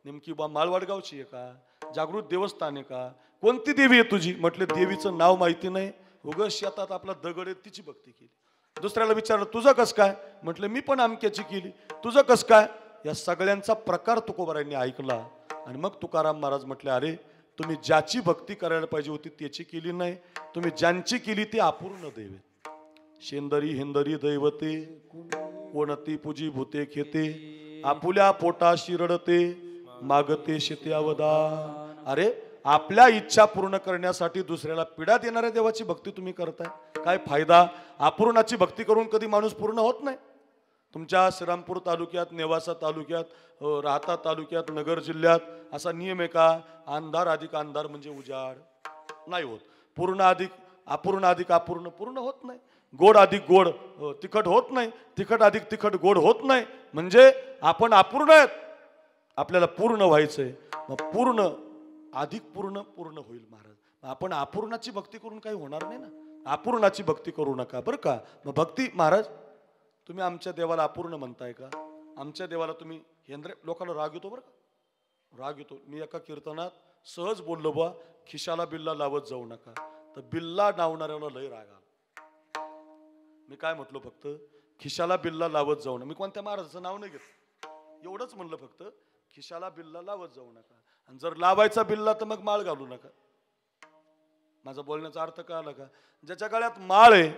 नेमकी बा माळवाडगावची आहे का, जागृत देवस्थान आहे का, कोणती देवी आहे तुझी. म्हटले देवीचं नाव माहिती नाही, उगं शेतात आपला दगड आहे तिची भक्ती केली. दुसऱ्याला विचारलं तुझं कस काय, म्हटलं मी पण अमक्याची केली. तुझं कस काय. या सगळ्यांचा प्रकार तुकोबारायांनी ऐकला आणि मग तुकाराम महाराज म्हटले, अरे तुम्ही ज्याची भक्ती करायला पाहिजे होती त्याची केली नाही, तुम्ही ज्यांची केली ती अपूर्ण दैवे. शेंदरी हिंदरी दैवते कोणती पूजी भूते खेते, आपुल्या पोटाशी रडते मागते शेते अवदा. अरे आपल्या इच्छा पूर्ण करण्यासाठी दुसऱ्याला पीडा देणाऱ्या देवाची भक्ती तुम्ही करताय, काय फायदा. अपूर्णाची भक्ती करून कधी माणूस पूर्ण होत नाही. तुमच्या श्रीरामपूर तालुक्यात, नेवासा तालुक्यात, राहता तालुक्यात, नगर जिल्ह्यात असा नियम आहे का, अंधार अधिक अंधार म्हणजे उजाड नाही होत. पूर्ण अधिक अपूर्ण अधिक अपूर्ण पूर्ण होत नाही. गोड अधिक गोड तिखट होत नाही, तिखट अधिक तिखट गोड होत नाही. म्हणजे आपण अपूर्ण आहेत, आपल्याला पूर्ण व्हायचंय. मग पूर्ण अधिक पूर्ण पूर्ण होईल महाराज. आपण अपूर्णाची भक्ती करून काही होणार नाही ना, अपूर्णाची भक्ती करू नका बरं का. मग भक्ती महाराज तुम्ही आमच्या देवाला अपूर्ण म्हणताय का, आमच्या देवाला तुम्ही हेंद्रे. लोकांना राग येतो बरं का, राग येतो. मी एका कीर्तनात सहज बोललो बा, खिशाला बिल्ला लावत जाऊ नका, तर बिल्ला लावणाऱ्याला लय राग आला. मी काय म्हटलो, फक्त खिशाला बिल्ला लावत जाऊ नका. मी कोणत्या महाराजाचं नाव नाही घेत, एवढंच म्हणलं, फक्त खिशाला बिल्ला लावत जाऊ नका. आणि जर लावायचा बिल्ला तर मग माळ घालू नका. माझा बोलण्याचा अर्थ कळाला का. ज्याच्या गळ्यात माळ आहे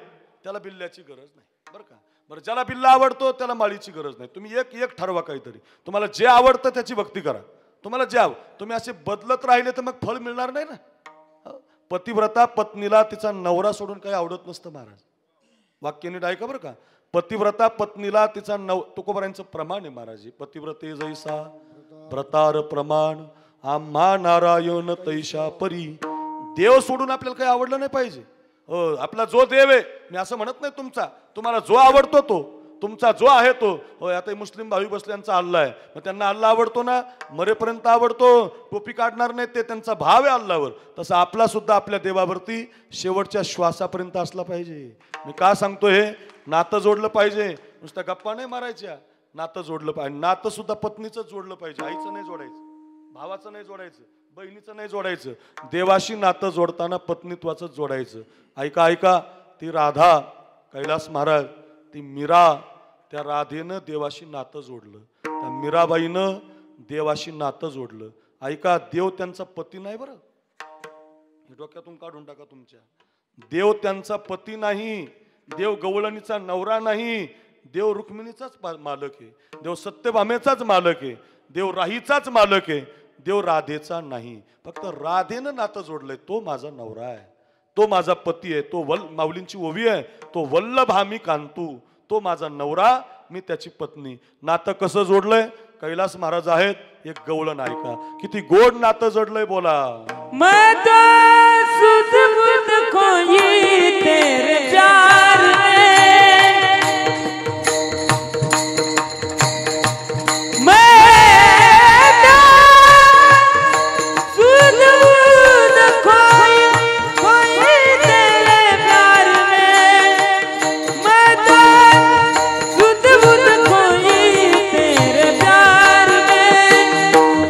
त्याला बिल्ल्याची गरज नाही बरं का. बरं, ज्याला बिल्ला आवडतो त्याला माळीची गरज नाही. तुम्ही एक एक ठरवा काहीतरी, तुम्हाला जे आवडतं त्याची भक्ती करा. तुम्हाला जे तुम्ही असे बदलत राहिले तर मग फळ मिळणार नाही ना. पतिव्रता पत्नीला तिचा नवरा सोडून काही आवडत नसतं महाराज. वाक्य नीट ऐका बरं का. पतिव्रता पत्नीला तिचा तुकोबारायांचं प्रमाण आहे महाराज. पतिव्रते जैसा व्रतार प्रमाण आम्हा नारायण तैशा परी. देव सोडून आपल्याला काही आवडलं नाही पाहिजे. आपला जो देव आहे, मी असं म्हणत नाही तुमचा, तुम्हाला जो आवडतो तुमचा जो आहे तो हो. आता मुस्लिम भावी बसल्यांचा अल्लाह आहे, मग त्यांना अल्लाह आवडतो ना, मरेपर्यंत आवडतो, टोपी काढणार नाही, ते त्यांचा भाव आहे अल्लावर. तसं आपला सुद्धा आपल्या देवावरती शेवटच्या श्वासापर्यंत असला पाहिजे. मी का सांगतो हे? नातं जोडलं पाहिजे, नुसत्या गप्पा नाही मारायच्या, नातं जोडलं पाहिजे. नातं सुद्धा पत्नीचं जोडलं पाहिजे, आईचं नाही जोडायचं, भावाचं नाही जोडायचं, बहिणीचं नाही जोडायचं. देवाशी नातं जोडताना पत्नीत्वाचं जोडायचं. ऐका ऐका, ती राधा, कैलास महाराज, ती मीरा, त्या राधेनं देवाशी नातं जोडलं, त्या मीराबाईनं देवाशी नातं जोडलं. ऐका, देव त्यांचा पती नाही बरं, हे डोक्यातून काढून टाका तुमच्या. देव त्यांचा पती नाही, देव गवळणीचा नवरा नाही, देव रुक्मिणीचाच मालक आहे, देव सत्यभामेचाच मालक आहे, देव राहीचाच मालक आहे, देव राधेचा नाही. फक्त राधेनं नातं जोडलंय, तो माझा नवरा आहे, तो माझा पती आहे, तो माऊलींची ओवी आहे, तो वल्लभामी कांतू, तो माझा नवरा, मी त्याची पत्नी. नातं कसं जोडलंय? कैलास महाराज आहेत, एक गवळण ऐका, किती गोड नातं जोडलंय बोला. मैं तो सुध बुध खोई तेरे प्यार में, मैं तो सुध बुध खोई तेरे प्यार में, मैं तो सुध बुध खोई तेरे प्यार में,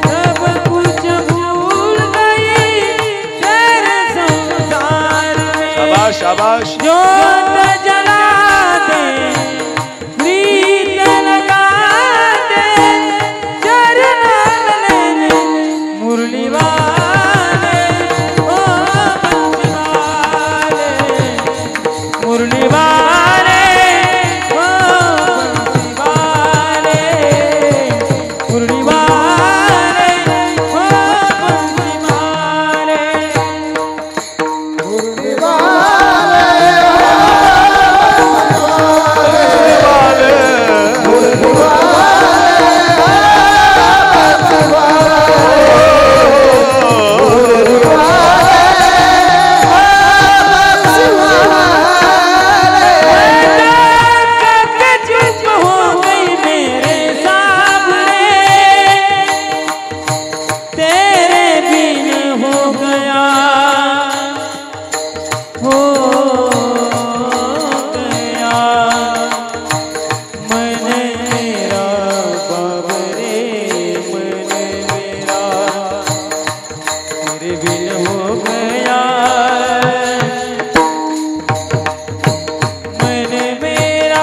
सब कुछ भूल गई तेरे संसार में. शाबाश शाबाश. जोत जला दे, प्रीत लगा दे, चरण में मुरली वाले, ओ बंसी वाले, मुरली वाले, ओ बंसी वाले, मुरली वाले, ओ बंसी वाले. चुप हो गई मेरे सामने, तेरे बिन हो गया, हो गया मन मेरा बाबरे, मन मेरा तेरे बिन हो गया, मन मेरा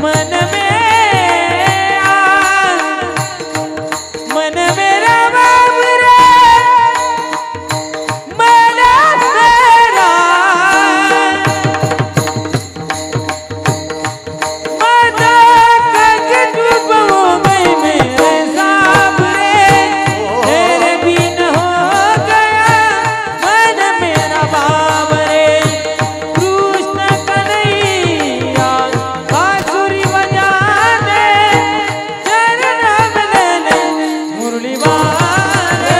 मन मेरा, मन मेरा बाबरे, मन मेरा, माता कग चुप हो गई मेरे सामने, तेरे बिन हो गया मन मेरा बाबरे. कृष्ण कन्हैया बांसुरी बजा दे, चरण में मुरली वाले,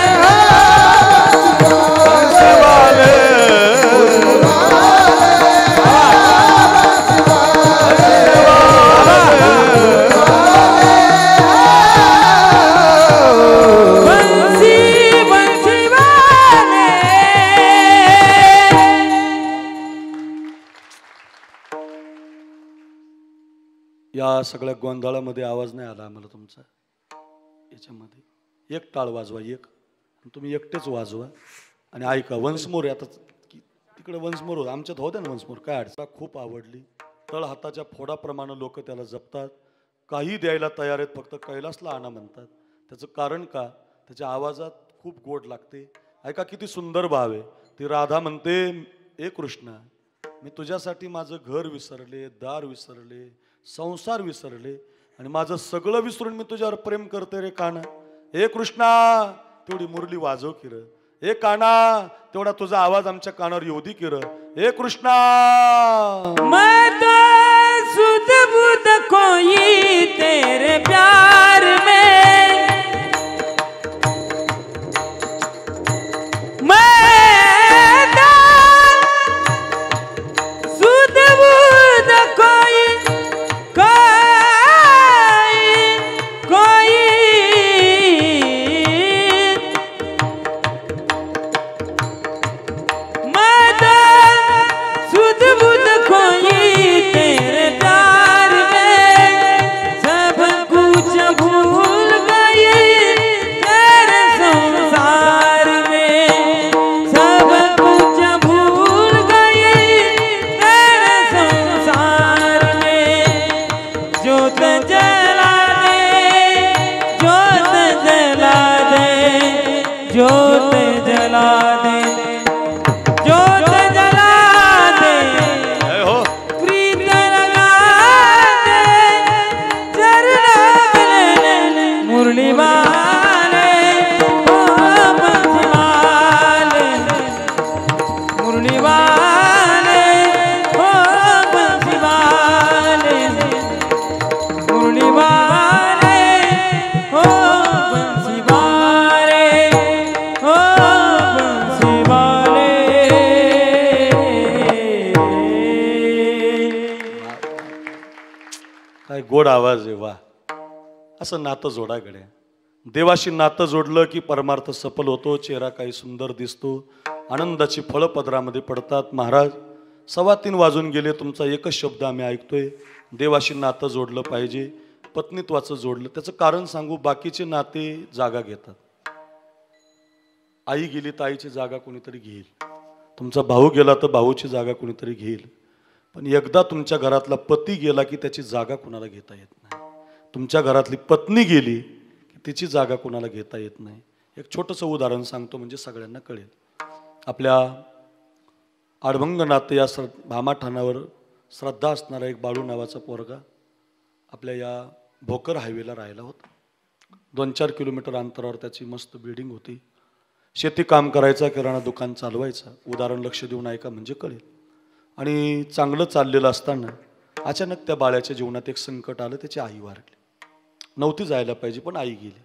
बंसी बंसी वाले. या सगळ्या गोंधळामध्ये आवाज नाही आला आम्हाला तुमचा. याच्यामध्ये एक टाळ वाजवा, एक, आणि तुम्ही एकटेच वाजवा आणि ऐका. वंसमोर आता तिकडे वंसमोर होत, आमच्यात होत्या ना वंसमोर, काय अडचण. खूप आवडली, तळ हाताच्या फोडाप्रमाणे लोक त्याला जपतात, काही द्यायला तयार आहेत, फक्त कैलासला आणा म्हणतात. त्याचं कारण का? त्याच्या आवाजात खूप गोड लागते. ऐका किती सुंदर भाव आहे. ती राधा म्हणते, ए कृष्णा, मी तुझ्यासाठी माझं घर विसरले, दार विसरले, संसार विसरले, आणि माझं सगळं विसरून मी तुझ्यावर प्रेम करते रे काना. ए कृष्णा, तेवढी मुरली वाजव की र. ए काना, तेवढा तुझा आवाज आमच्या कानावर येऊ दे की र. ए कृष्णा. मैं तो सुध बुध खोई तेरे प्यार में, मैं तो ज्योत जला दे, ज्योत जला दे, हो प्रीत लगा दे, चरणों में मुरली वाले, ओ बंसी वाले, मुरली वाले, ओ बंसी वाले, मुरली वाले, ओ बंसी वाले, ओ बंसी वाले। काय गोड आवाज आहे वा. असं नातं जोडा गड्या. देवाशी नातं जोडलं की परमार्थ सफल होतो, चेहरा काही सुंदर दिसतो, आनंदाची फळं पदरामध्ये पडतात. महाराज 3:15 वाजून गेले, तुमचा एकच शब्द आम्ही ऐकतोय, देवाशी नातं जोडलं पाहिजे, पत्नीत्वाचं जोडलं. त्याचं कारण सांगू, बाकीचे नाते जागा घेतात. आई गेली तर आईची जागा कोणीतरी घेईल, तुमचा भाऊ गेला तर भाऊची जागा कोणीतरी घेईल. पण एकदा तुमच्या घरातला पती गेला की त्याची जागा कुणाला घेता येत नाही. तुमच्या घरातली पत्नी गेली की तिची जागा कुणाला घेता येत नाही. एक छोटंसं उदाहरण सांगतो म्हणजे सगळ्यांना कळेल. आपल्या आडभंग नाते या भामाठाणावर श्रद्धा असणारा एक बाळू नावाचा पोरगा आपल्या या भोकर हायवेला राहिला होता. 2-4 किलोमीटर अंतरावर त्याची मस्त बिल्डिंग होती. शेती काम करायचा, किराणा दुकान चालवायचा. उदाहरण लक्ष देऊन ऐका म्हणजे कळेल. आणि चांगलं चाललेलं असताना अचानक त्या बाळ्याच्या जीवनात एक संकट आलं. त्याची आई वारली. नव्हती जायला पाहिजे पण आई गेली.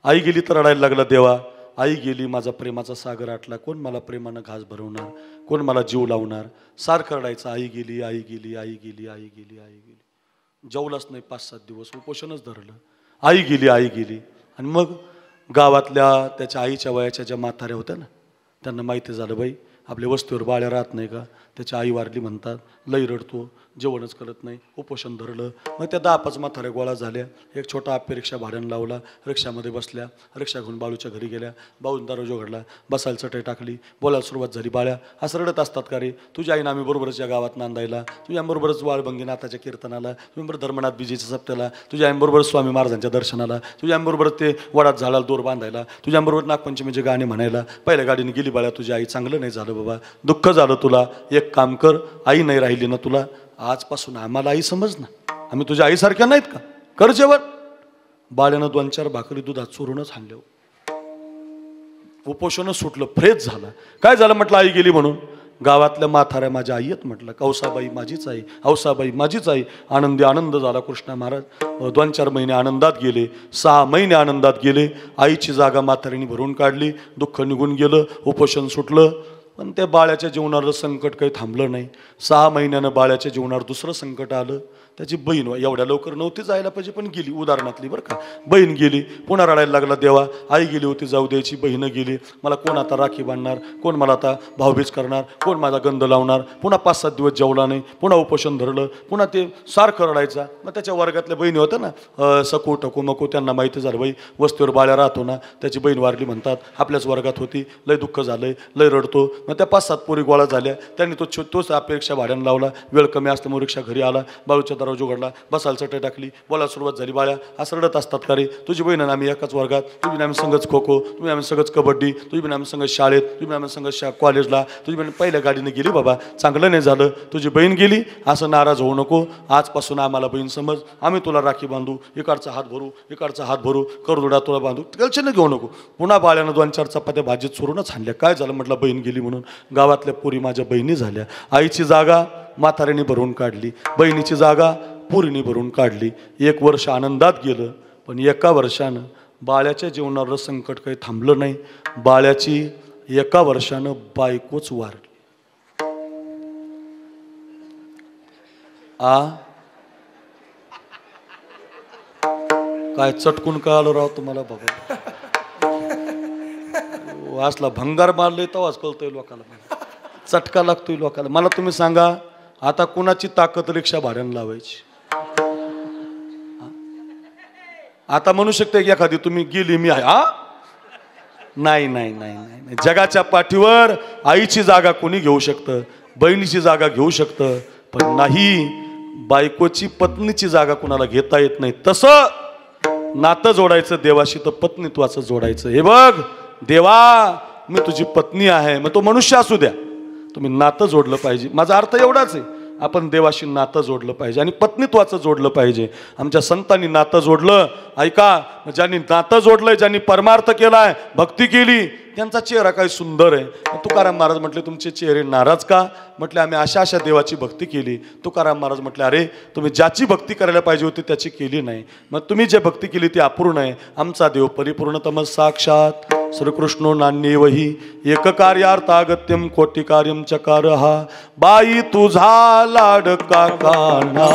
आई गेली तर रडायला लागला, देवा आई गेली, माझा प्रेमाचा सागर आटला, कोण मला प्रेमानं घास भरवणार, कोण मला जीव लावणार. सारखं रडायचं, आई गेली, आई गेली, आई गेली, आई गेली, आई गेली. जेवलाच नाही 5-7 दिवस, उपोषणच धरलं. आई गेली, आई गेली. आणि मग गावातल्या त्याच्या आईच्या वयाच्या ज्या म्हाताऱ्या होत्या ना, त्यांना माहिती झालं, बाई आपल्या वस्तीवर बाळ्या राहत नाही का, त्याची आई वारली म्हणतात, लई रडतो, जेवणच करत नाही, उपोषण धरलं. मग त्या 10-5 म्हाताऱ्या गोळा झाल्या. एक छोटा आपे रिक्षा भाड्यानं लावला, रिक्षामध्ये बसल्या, रिक्षा घेऊन बाळूच्या घरी गेल्या. बाळून दरवाजा उघडला, बसायला चटई टाकली, बोलायला सुरुवात झाली. बाळ्या असं रडत असतात का रे, तुझ्या आईनं आम्ही बरोबरच या गावात नांदायला, तुझ्याबरोबरच वाळभंगीनाथाच्या कीर्तनाला, तुझ्याबरोबर धर्मनाथ बीजेच्या सप्त्याला, तुझ्या आईबरोबरच स्वामी महाराजांच्या दर्शनाला, तुझ्या आईबरोबरच ते वडात झाडाला दोर बांधायला, तुझ्याबरोबर नागपंचमीचे गाणे म्हणायला. पहिल्या गाडीने गेली बाळ्या तुझी आई, चांगलं नाही झालं बाबा, दुःख झालं तुला. एक काम कर, आई नाही राहिली ना तुला, आजपासून आम्हाला आई समज ना, आम्ही तुझ्या आईसारख्या नाहीत का, कर जेवण. बाळ्यानं 2-4 भाकरी दुधात चोरूनच हाणल्या. उपोषणच सुटलं, फ्रेश झाला. काय झालं म्हटलं, आई गेली म्हणून. गावातल्या म्हाताऱ्या माझ्या आई आहेत म्हटलं, कौसाबाई माझीच आई, औसाबाई माझीच आई. आनंदी आनंद झाला. कृष्णा महाराज 2-4 महिने आनंदात गेले, 6 महिने आनंदात गेले. आईची जागा म्हातारीने भरून काढली, दुःख निघून गेलं, उपोषण सुटलं. पण त्या बाळ्याच्या जीवनावर संकट काही थांबलं नाही. 6 महिन्यानं बाळ्याच्या जीवनावर दुसरं संकट आलं. त्याची बहीण एवढ्या लवकर नव्हती जायला पाहिजे पण गेली, उदाहरणातली बरं का. बहीण गेली, पुन्हा रडायला लागला, देवा आई गेली होती जाऊ द्यायची, बहीण गेली, मला कोण आता राखी बांधणार, कोण मला आता भाऊबीज करणार, कोण माझा गंध लावणार. पुन्हा 5-7 दिवस जेवला नाही, पुन्हा उपोषण धरलं, पुन्हा ते सारखं रडायचा. मग त्याच्या वर्गातल्या बहिणी होत्या ना, सकू टकू मकू, त्यांना माहिती झालं बाई वस्तीवर बाळ्या राहतो ना, त्याची बहीण वारली म्हणतात, आपल्याच वर्गात होती, लय दुःख झालंय, लय रडतो. मग त्या 5-7 पोरी गोळा झाल्या. त्यांनी तोच अपेक्षा भाड्यानं लावला. वेळ कमी असल्यामुळे रिक्षा घरी आला, बाळूच्या दरवाजा उघडला, बसायला चटई टाकली, बोलायला सुरुवात झाली. बाळ्या असं रडत असतात का रे, तुझी बहीण आम्ही एकाच वर्गात, तुम्ही आम्ही संगच खो खो, तुम्ही आम्ही सगळंच कबड्डी, तुम्ही आम्ही संगत शाळेत, तुम्ही आम्ही संगत कॉलेजला, तुझी बहीण पहिल्या गाडीने गेली बाबा, चांगलं नाही झालं, तुझी बहीण गेली, असं नाराज होऊ नको. आजपासून आम्हाला बहीण समज, आम्ही तुला राखी बांधू, इकडचा हात भरू, इकडचा हात भरू, करदुडा तुला बांधू, टेन्शन घेऊ नको. पुन्हा बाळ्यानं 2-4 चपात्या भाजीत चोरूनच हाणल्या. काय झालं म्हटलं, बहीण गेली म्हणून. गावातल्या पोरी माझ्या बहिणी झाल्या. आईची जागा म्हाताऱ्याने भरून काढली, बहिणीची जागा पोरीने भरून काढली. 1 वर्ष आनंदात गेलं. पण 1 वर्षानं बाळ्याच्या जीवनावर संकट काही थांबलं नाही. बाळ्याची 1 वर्षानं बायकोच वारली. काय चटकून का आलो राव तुम्हाला बाबा, असला भंगार मारले तेव्हाच कळतोय लोकांना, चटका लागतोय लोकांना. मला तुम्ही सांगा, आता कुणाची ताकद रिक्षा भाड्यानं लावायची? आता म्हणू शकते की एखादी तुम्ही गेली मी आहे, नाही नाही नाही नाही. जगाच्या पाठीवर आईची जागा कोणी घेऊ शकतं, बहिणीची जागा घेऊ शकतं, पण नाही बायकोची पत्नीची जागा कुणाला घेता येत नाही. तसं नातं जोडायचं देवाशी तर पत्नीत्वाचं जोडायचं. हे बघ, देवा मी तुझी पत्नी आहे, मग तो मनुष्य असू द्या, तुम्ही नातं जोडलं पाहिजे. माझा अर्थ एवढाच आहे, आपण देवाशी नातं जोडलं पाहिजे आणि पत्नीत्वाचं जोडलं पाहिजे. आमच्या संतांनी नातं जोडलं. ऐका, ज्यांनी नातं जोडलंय, ज्यांनी परमार्थ केलाय, भक्ती केली, त्यांचा चेहरा काय सुंदर आहे. तुकाराम महाराज म्हटले तुमचे चेहरे नाराज का? म्हटले आम्ही अशा अशा देवाची भक्ती केली. तुकाराम महाराज म्हटले अरे तुम्ही ज्याची भक्ती करायला पाहिजे होती त्याची केली नाही, मग तुम्ही जे भक्ती केली ती अपूर्ण आहे. आमचा देव परिपूर्णतम साक्षात श्रीकृष्णो नान्येवही एक कार्यार्थागत्यम कोटी कार्यम चकारहा. बाई तुझा लाडका कान्हा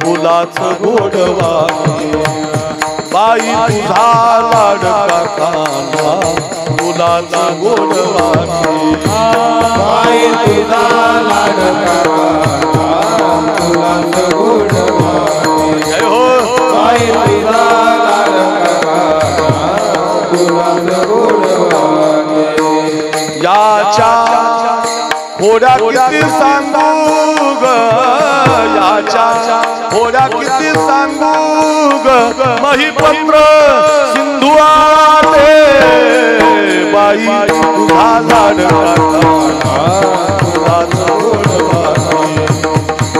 फुलाच गोडवा, बाई तुझा लाडका कान्हा फुलाचा गोडवा, बाई तुझा लाडका कान्हा फुलाचा गोडवा, जय हो. बाई तुझा लाडका कान्हा फुलाचा गोडवा. याच्या खोड्या किती सांगू ग, याच्या खोड्या किती सांगू ग, महिपत्र सिंधू आले. बाई तुझा लाडका कान्हा फुलाचा गोडवा,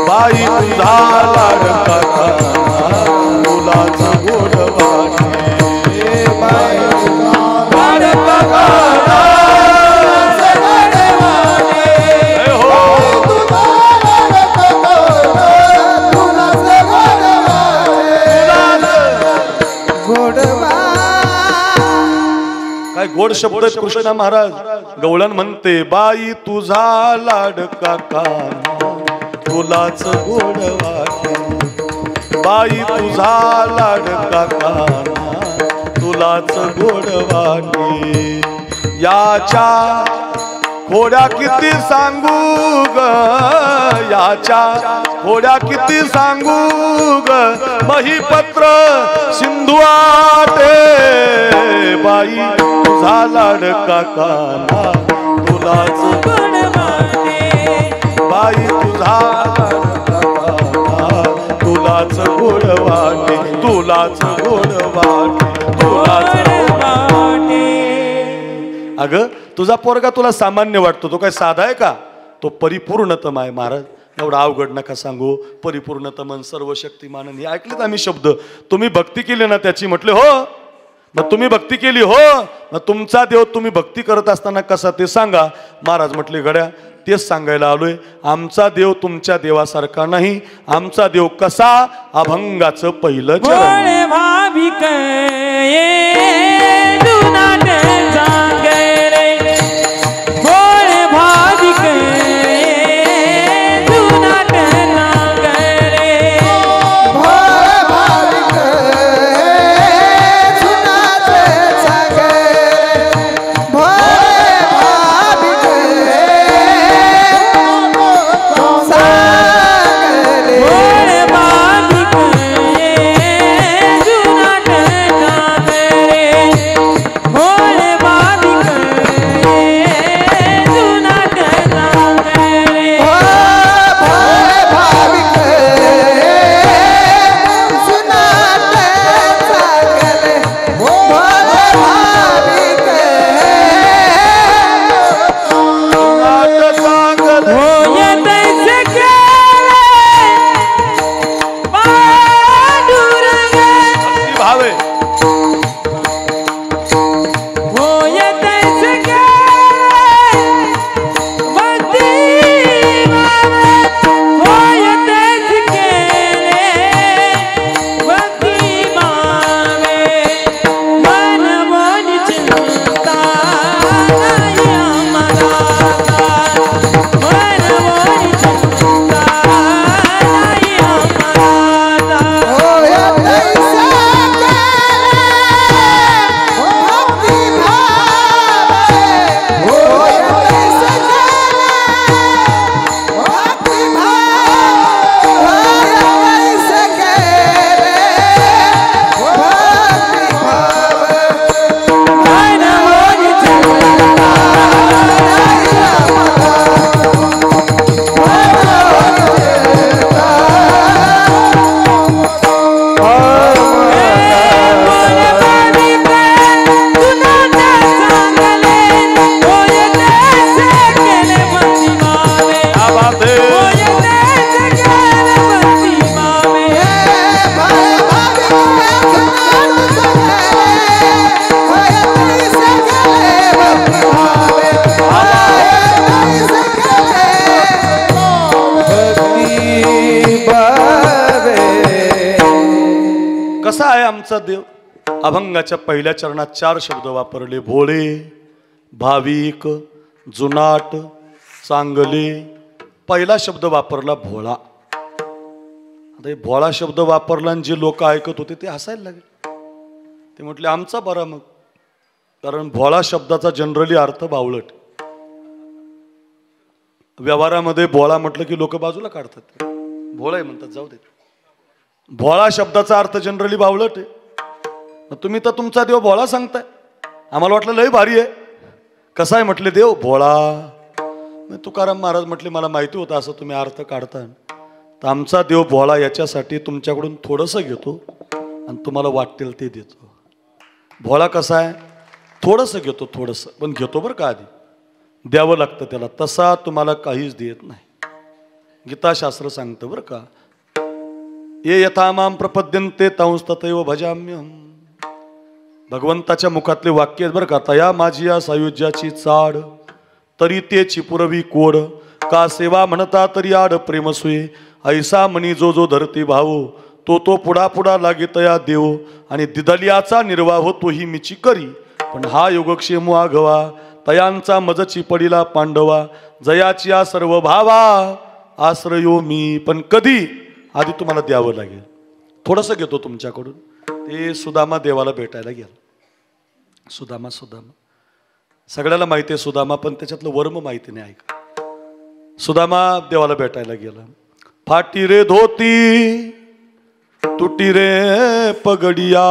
बाई तुझा लाडका कान्हा फुलाचा गोडवा, बाई लाडका कान्हा. काय गोड शब्द आहेत कृष्णा महाराज. गवळण म्हणते बाई तुझा लाडका कान्हा फुलाच गोड वाटे, बाई तुझा लाडका कान्हा तुलाच गोड वाटे. याच्या खोड्या किती सांगू ग, याच्या खोड्या किती सांगू ग, महिपत्र सिंधू आटे. बाई तुझा लाडका कान्हा तुलाच गोड वाटे, बाई तुझा लाडका कान्हा तुलाच गोड वाटे, तुलाच गोड वाटे, तुलाच गोड वाटे. अगं तुझा पोरगा तुला सामान्य वाटतो, तो काय साधा आहे का? तो परिपूर्णतम आहे. महाराज एवढा अवघड नका सांगू. परिपूर्णतमन सर्वशक्तिमान, हे ऐकलेत आम्ही शब्द. तुम्ही भक्ती केली ना त्याची, म्हटले हो. मग तुम्ही भक्ती केली हो, मग तुमचा देव तुम्ही भक्ती करत असताना कसा ते सांगा. महाराज म्हटले गड्या तेच सांगायला आलोय. आमचा देव तुमच्या देवासारखा नाही. आमचा देव कसा? अभंगाचं पहिलं चरण. भाविक भोले भाभी आमचा देव? अभंगाच्या पहिल्या चरणात 4 शब्द वापरले. भोळे, भाविक, जुनाट, चांगले. पहिला शब्द वापरला भोळा. आता हे भोळा शब्द वापरला आणि जे लोक ऐकत होते ते हसायला लागले. ते म्हटले आमचा बरा मग, कारण भोळा शब्दाचा जनरली अर्थ बावळट. व्यवहारामध्ये भोळा म्हटलं की लोक बाजूला काढतात, भोळा आहे म्हणतात, जाऊ दे. भोळा शब्दाचा अर्थ जनरली बावळट आहे. तुम्ही तर तुमचा देव भोळा सांगताय, आम्हाला वाटलं लय भारी आहे. कसा आहे म्हटले देव? भोळा. तुकाराम महाराज म्हटले मला माहिती होतं असं तुम्ही अर्थ काढता. तर आमचा देव भोळा याच्यासाठी तुमच्याकडून थोडंसं घेतो आणि तुम्हाला वाटेल ते देतो. भोळा कसा आहे? थोडंसं घेतो, थोडंसं पण घेतो बरं का, आधी द्यावं लागतं त्याला. तसा तुम्हाला काहीच देत नाही. गीताशास्त्र सांगतं बरं का, ये यथा माम प्रपद्यन्ते तंस्ततैव भजाम्यहम्. भगवंताच्या मुखातले वाक्य आहेत बरं का. तया माझी या सायुज्याची चाड, तरी तेची पुरवी कोड. का सेवा म्हणता तरी आड प्रेमसुये. ऐसा मनी जो जो धरती भावो, तो तो पुढा पुढा लागे तया देव. आणि दिदलियाचा निर्वाह तोही मिची करी, पण हा योगक्षेम आघवा. तयांचा मजची पडिला पांडवा, जयाची या सर्व भावा आश्रयो मी. पण कधी? आधी तुम्हाला द्यावं लागेल. थोडंसं घेतो तुमच्याकडून. ते सुदामा देवाला भेटायला गेला. सुदामा सगळ्याला माहिती आहे सुदामा, पण त्याच्यातलं वर्म माहिती नाही. ऐका, सुदामा देवाला भेटायला गेला. फाटी रे धोती, तुटी रे पगडिया.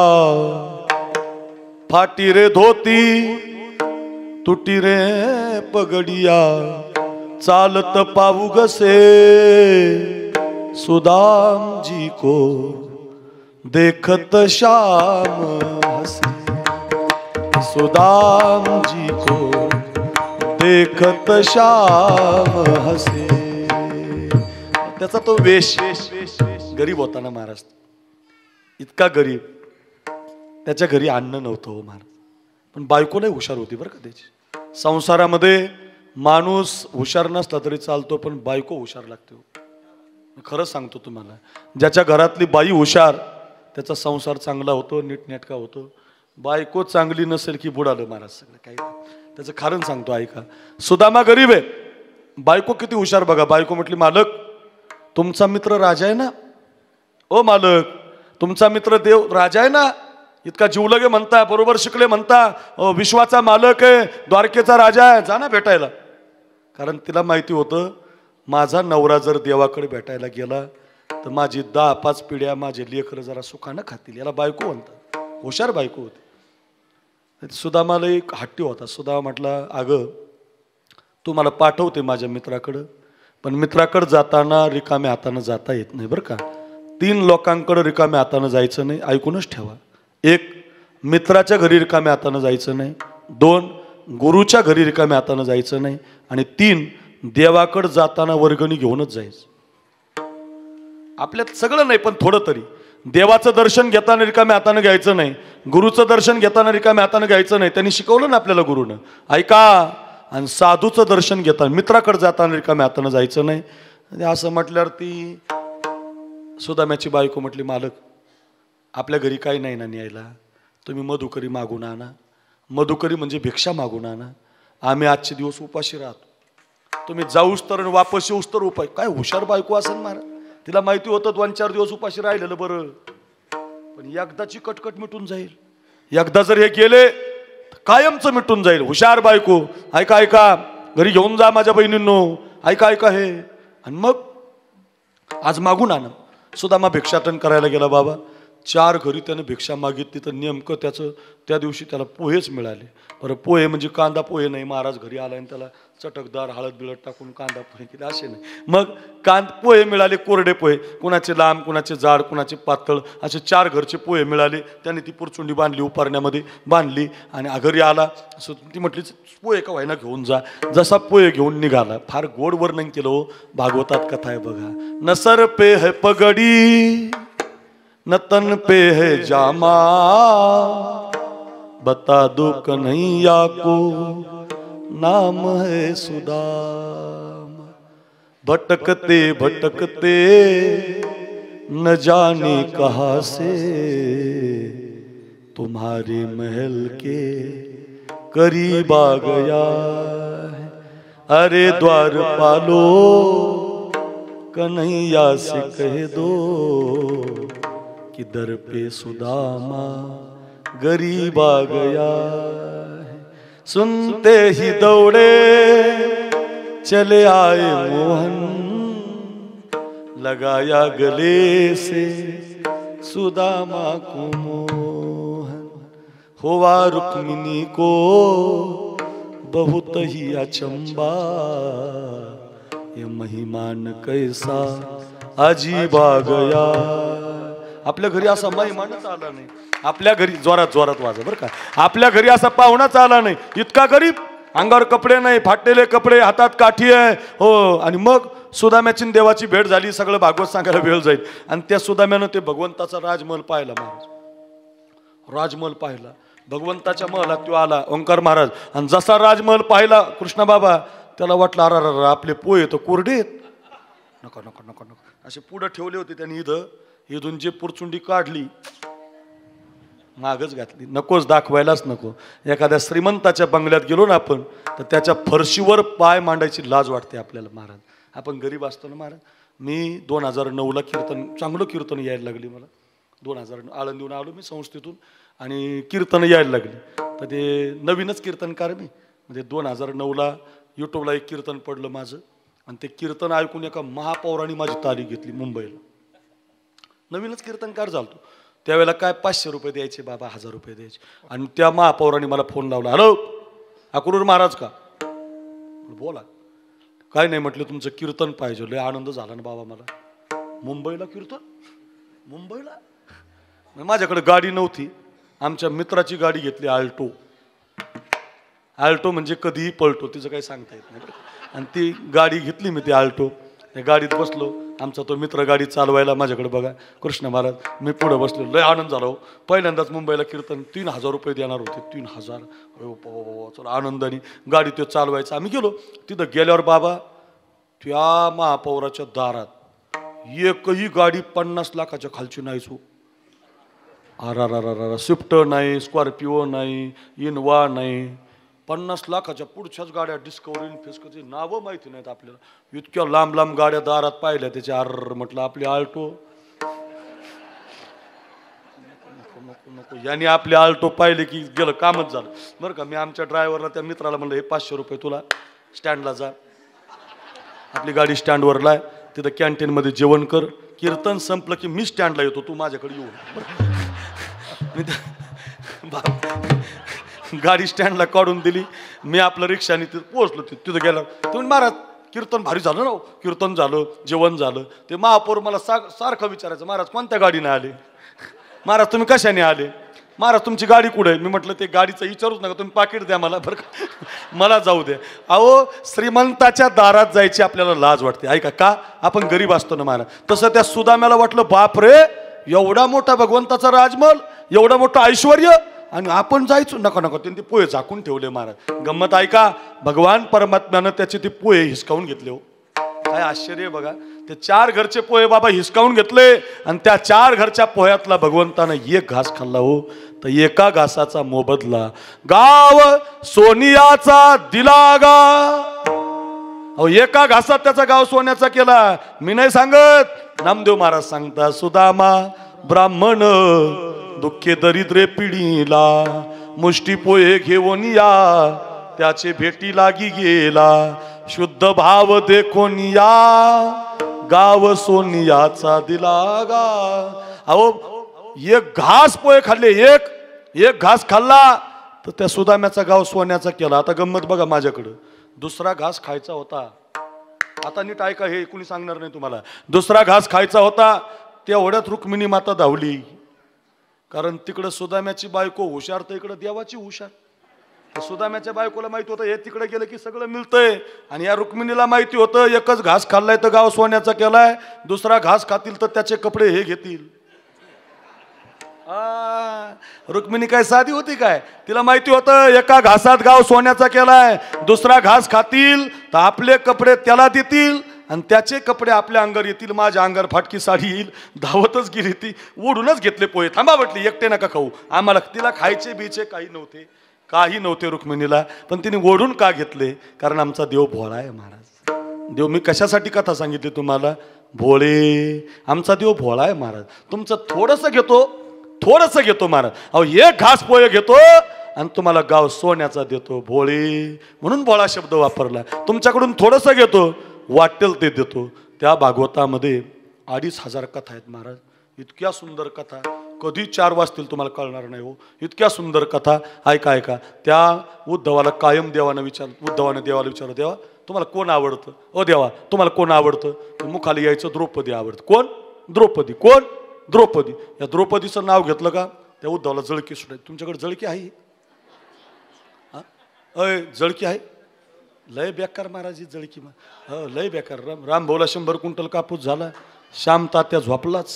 फाटी रे धोती, तुटी रे पगडिया. चालत पाहू गसे सुदाम जी को, देखत श्याम हसे. सुदाम जी को देखत श्याम हसे. त्याचा तो वेश, गरीब होता ना महाराज, इतका गरीब. त्याच्या घरी अन्न नव्हतं हो महाराज, पण बायको लय हुशार होती बरं का त्याची. संसारामध्ये माणूस हुशार नसला तरी चालतो, पण बायको हुशार लागते. खरं सांगतो तुम्हाला, ज्याच्या घरातली बाई हुशार त्याचा संसार चांगला होतो, नीटनेटका होतो. बायको चांगली नसेल की बुडालं महाराज सगळं काही. त्याचं कारण सांगतो ऐका. सुदामा गरीब आहे, बायको किती हुशार बघा. बायको म्हटली मालक तुमचा मित्र राजा आहे ना. ओ मालक तुमचा मित्र देव राजा आहे ना, इतका जीवलगे म्हणता, बरोबर शिकले म्हणता, विश्वाचा मालक आहे, द्वारकेचा राजा आहे, जा ना भेटायला. कारण तिला माहिती होतं माझा नवरा जर देवाकडे भेटायला गेला तर माझी 10-5 पिढ्या माझे लेकरं जरा सुखानं खातील. याला बायको म्हणतात, हुशार बायको होती. सुदामाला एक हट्टी होता. सुदामा म्हटला अगं तू मला पाठवते माझ्या मित्राकडं, पण मित्राकडं जाताना रिकाम्या हातानं जाता येत नाही बरं का. 3 लोकांकडं रिकाम्या हातानं जायचं नाही, ऐकूनच ठेवा. 1 मित्राच्या घरी रिकाम्या हातानं जायचं नाही. 2 गुरुच्या घरी रिकाम्या हातानं जायचं नाही. आणि 3 देवाकडं जाताना वर्गणी घेऊनच जायचं. आपल्यात सगळं नाही पण थोडं तरी. देवाचं दर्शन घेताना रिकाम्या हातानं घ्यायचं नाही, गुरुचं दर्शन घेताना रिकाम्या हातानं घ्यायचं नाही. त्यांनी शिकवलं ना आपल्याला गुरुनं, ऐका. आणि साधूचं दर्शन घेताना मित्राकडे जाताना रिकाम्या हातानं जायचं नाही. असं म्हटल्यावर ती सुदाम्याची बायको म्हटली मालक आपल्या घरी काही नाही ना न्यायला, तुम्ही मधुकरी मागून आणा. मधुकरी म्हणजे भिक्षा मागून आणा. आम्ही आजचे दिवस उपाशी राहतो, तुम्ही जाऊस तर वापस येऊस तर उपाय. काय हुशार बायको असेल महाराज. तिला माहिती होतं 2-4 दिवस उपाशी राहिलेलं बरं, पण एकदाची कटकट मिटून जाईल. एकदा जर हे गेले कायमचं मिटून जाईल. हुशार बायको. ऐका ऐका, घरी घेऊन जा माझ्या बहिणींनो, ऐका ऐका हे. आणि मग आज मागून आणा. सुदामा भिक्षाटन करायला गेला बाबा. 4 घरी त्यानं भिक्षा मागितली तर नेमकं त्याचं त्या दिवशी त्याला पोहेच मिळाले. बरं पोहे म्हणजे कांदा पोहे नाही. महाराज घरी आला आणि त्याला चटकदार हळद बिळद टाकून कांदा पोहे केले असे नाही. मग पोहे मिळाले, कोरडे पोहे, कुणाचे लांब कुणाचे जाड कुणाचे पातळ, असे 4 घरचे पोहे मिळाले. त्याने ती पुरचुंडी बांधली, उपारण्यामध्ये बांधली आणि घरी आला. ती म्हटली पोहे का व्हायना घेऊन जा. जसा पोहे घेऊन निघाला. फार गोड वर्णन केलं हो. भागवतात कथा आहे बघा. नसर पे है पगडी न तन पे है जामा, बता दो कन्हैया को नाम है सुदाम. भटकते भटकते न जाने कहाँ से तुम्हारे महल के करीब आ गया है। अरे द्वारपालो कन्हैया से कह दो कि दर पे सुदामा गरीब आ गया है। सुनते ही दौड़े चले आए मोहन, लगाया गले से सुदामा को मोहन। हुआ रुक्मिणी को बहुत ही अचंबा, ये महिमान कैसा अजीब आ गया। आपल्या घरी असा महिमानच आला नाही, आपल्या घरी जोरात जोरात वाजा बरं का, आपल्या घरी असा पाहुणाच आला नाही, इतका गरीब, अंगावर कपडे नाही, फाटलेले कपडे, हातात काठी आहे हो, आणि मग सुदाम्याची देवाची भेट झाली, सगळं भागवत सांगायला वेळ जाईल, आणि त्या सुदाम्यानं ते भगवंताचा राजमहल पाहिला. महाराज राजमहल पाहिला, भगवंताच्या महलात तो आला ओंकार महाराज, आणि जसा राजमहल पाहिला कृष्णा बाबा, त्याला वाटलं अरा आपले पोहे तर कोरडे आहेत, नका नका नका नका असे पुढं ठेवले होते त्यांनी, इथून जे पुरचुंडी काढली मागच घातली, नकोच दाखवायलाच नको. एखाद्या श्रीमंताच्या बंगल्यात गेलो ना आपण, तर त्याच्या फरशीवर पाय मांडायची लाज वाटते आपल्याला. महाराज आपण गरीब असतो ना महाराज. मी 2009ला कीर्तन, चांगलं कीर्तन यायला लागली मला, 2000 आळंदीहून आलो मी संस्थेतून, आणि कीर्तन यायला लागली, तर ते नवीनच कीर्तनकार मी, म्हणजे 2009ला यूट्यूबला एक कीर्तन पडलं माझं, आणि ते कीर्तन ऐकून एका महापौराने माझी तारीख घेतली मुंबईला. नवीनच कीर्तनकार झालतो त्यावेळेला, काय 500 रुपये द्यायचे बाबा, 1000 रुपये द्यायचे, आणि त्या महापौराने मला फोन लावला, हॅलो अक्रूर महाराज का, बोला. काय नाही म्हटलं, तुमचं कीर्तन पाहिजे. लय आनंद झाला ना बाबा मला. मुंबईला कीर्तन, मुंबईला. माझ्याकडे गाडी नव्हती, आमच्या मित्राची गाडी घेतली, आल्टो. आल्टो म्हणजे कधीही पळतो, तिचं काही सांगता येत नाही, आणि ती गाडी घेतली मी, ती आल्टो. त्या गाडीत बसलो, आमचा तो मित्र गाडी चालवायला, माझ्याकडे बघा कृष्ण महाराज, मी पुढे बसलो. लय आनंद झाला हो. पहिल्यांदाच मुंबईला कीर्तन, 3000 रुपये देणार होते, 3000. चला आनंदाने गाडी तो चालवायचा. आम्ही गेलो तिथं, गेल्यावर बाबा त्या महापौराच्या दारात एकही गाडी 50 लाखाच्या खालची नाहीच हो. अरा स्विफ्ट नाही, स्कॉर्पिओ नाही, इनोवा नाही, 50 लाखाच्या पुढच्याच गाड्या, डिस्कवरी फिस्कची नावं माहिती नाहीत आपल्याला. इतक्या लांब लांब गाड्या दारात पाहिल्या, त्याच्या म्हटलं आपली आल्टो नको नको, याने आपली आल्टो पाहिले की गेलं, कामच झालं बरं का. मी आमच्या ड्रायव्हरला, त्या मित्राला म्हणलं, हे 500 रुपये तुला, स्टँडला जा, आपली गाडी स्टँडवर लाय, तिथं कॅन्टीनमध्ये जेवण कर, कीर्तन संपलं की मी स्टँडला येतो, तू माझ्याकडे येऊ. गाडी स्टँडला काढून दिली, मी आपलं रिक्षाने तिथं पोहोचलो. तिथं गेलं, तुम्ही महाराज कीर्तन भारी झालं ना, कीर्तन झालं, जेवण झालं. ते महापौर मला सारखं विचारायचं, महाराज कोणत्या गाडीने आले, महाराज तुम्ही कशाने आले, महाराज तुमची गाडी कुठे आहे. मी म्हटलं ते गाडीचं विचारूच नका, तुम्ही पाकिट द्या मला बरं का, मला जाऊ द्या. अहो श्रीमंताच्या दारात जायची आपल्याला लाज वाटते, ऐका का, आपण गरीब असतो ना महाराज. तसं त्या सुदाम्याला वाटलं, बाप रे एवढा मोठा भगवंताचा राजमहल, एवढं मोठं ऐश्वर्य, आणि आपण जायचो. नका नका, त्यांनी ते पोहे झाकून ठेवले महाराज. गंमत ऐका, भगवान परमात्म्यानं त्याचे ते पोहे हिसकावून घेतले हो. काय आश्चर्य बघा, ते 4 घरचे पोहे बाबा हिसकावून घेतले, आणि त्या 4 घरच्या पोह्यातला भगवंतानं एक घास खाल्ला हो, तर एका घासाचा मोबदला गाव सोनियाचा दिला गा. अहो एका घासात त्याचा गाव सोन्याचा केला. मी नाही सांगत, नामदेव महाराज सांगता, सुदामा ब्राह्मण दुःखे दरिद्रे पिढीला, मुष्टी पोहे घेऊन या त्याचे भेटी लागी गेला, शुद्ध भाव देखून या गाव सोनियाचा दिला गा. अहो एक घास पोहे खाल्ले, एक घास खाल्ला तर त्या सुदाम्याचा गाव सोन्याचा केला. आता गंमत बघा, माझ्याकडं दुसरा घास खायचा होता, आता नीट ऐका, हे कोणी सांगणार नाही तुम्हाला. दुसरा घास खायचा होता, तेवढ्यात रुक्मिणी माता धावली, कारण तिकडं सुदाम्याची बायको हुशार, तर इकडं देवाची हुशार. सुदाम्याच्या बायकोला माहिती होतं हे तिकडे गेलं की सगळं मिळतंय, आणि या रुक्मिणीला माहिती होतं एकच घास खाल्लाय तर गाव सोन्याचा केलाय, दुसरा घास खातील तर त्याचे कपडे हे घेतील. रुक्मिणी काय साधी होती काय, तिला माहिती होतं एका घासात गाव सोन्याचा केलाय, दुसरा घास खातील तर आपले कपडे त्याला देतील, आणि त्याचे कपडे आपल्या अंगावर येतील, माझ्या अंगावर फाटकी साडी येईल. धावतच गेली ती, ओढूनच घेतले पोहे. थांबा म्हटली, एकटे नका खाऊ आम्हाला. तिला खायचे बीचे काही नव्हते रुक्मिणीला, पण तिने ओढून का घेतले? कारण आमचा देव भोळा आहे महाराज. देव, मी कशासाठी कथा सांगितली तुम्हाला? भोळे, आमचा देव भोळा आहे महाराज. तुमचं थोडंसं घेतो महाराज. अहो एक घास पोहे घेतो आणि तुम्हाला गाव सोन्याचा देतो. भोळे म्हणून भोळा शब्द वापरला. तुमच्याकडून थोडंसं घेतो, वाटेल ते देतो. त्या भागवतामध्ये 2500 कथा आहेत महाराज. इतक्या सुंदर कथा, कधी 4 वाजतील तुम्हाला कळणार नाही हो. इतक्या सुंदर कथा. ऐका. त्या उद्धवाला कायम देवाला विचारलं, देवा तुम्हाला कोण आवडतं? ओ देवा तुम्हाला कोण आवडतं? मुखाला यायचं द्रौपदी आवडतं. कोण? द्रौपदी. कोण? द्रौपदी. या द्रौपदीचं नाव घेतलं का त्या उद्धवाला जळकी सुटायची. तुमच्याकडे जळकी आहे? अय जळकी आहे? लय बेकार महाराज ही जळकी. लय बेकार. राम भाऊला 100 क्विंटल कापूस झाला. श्याम तात्या झोपलाच.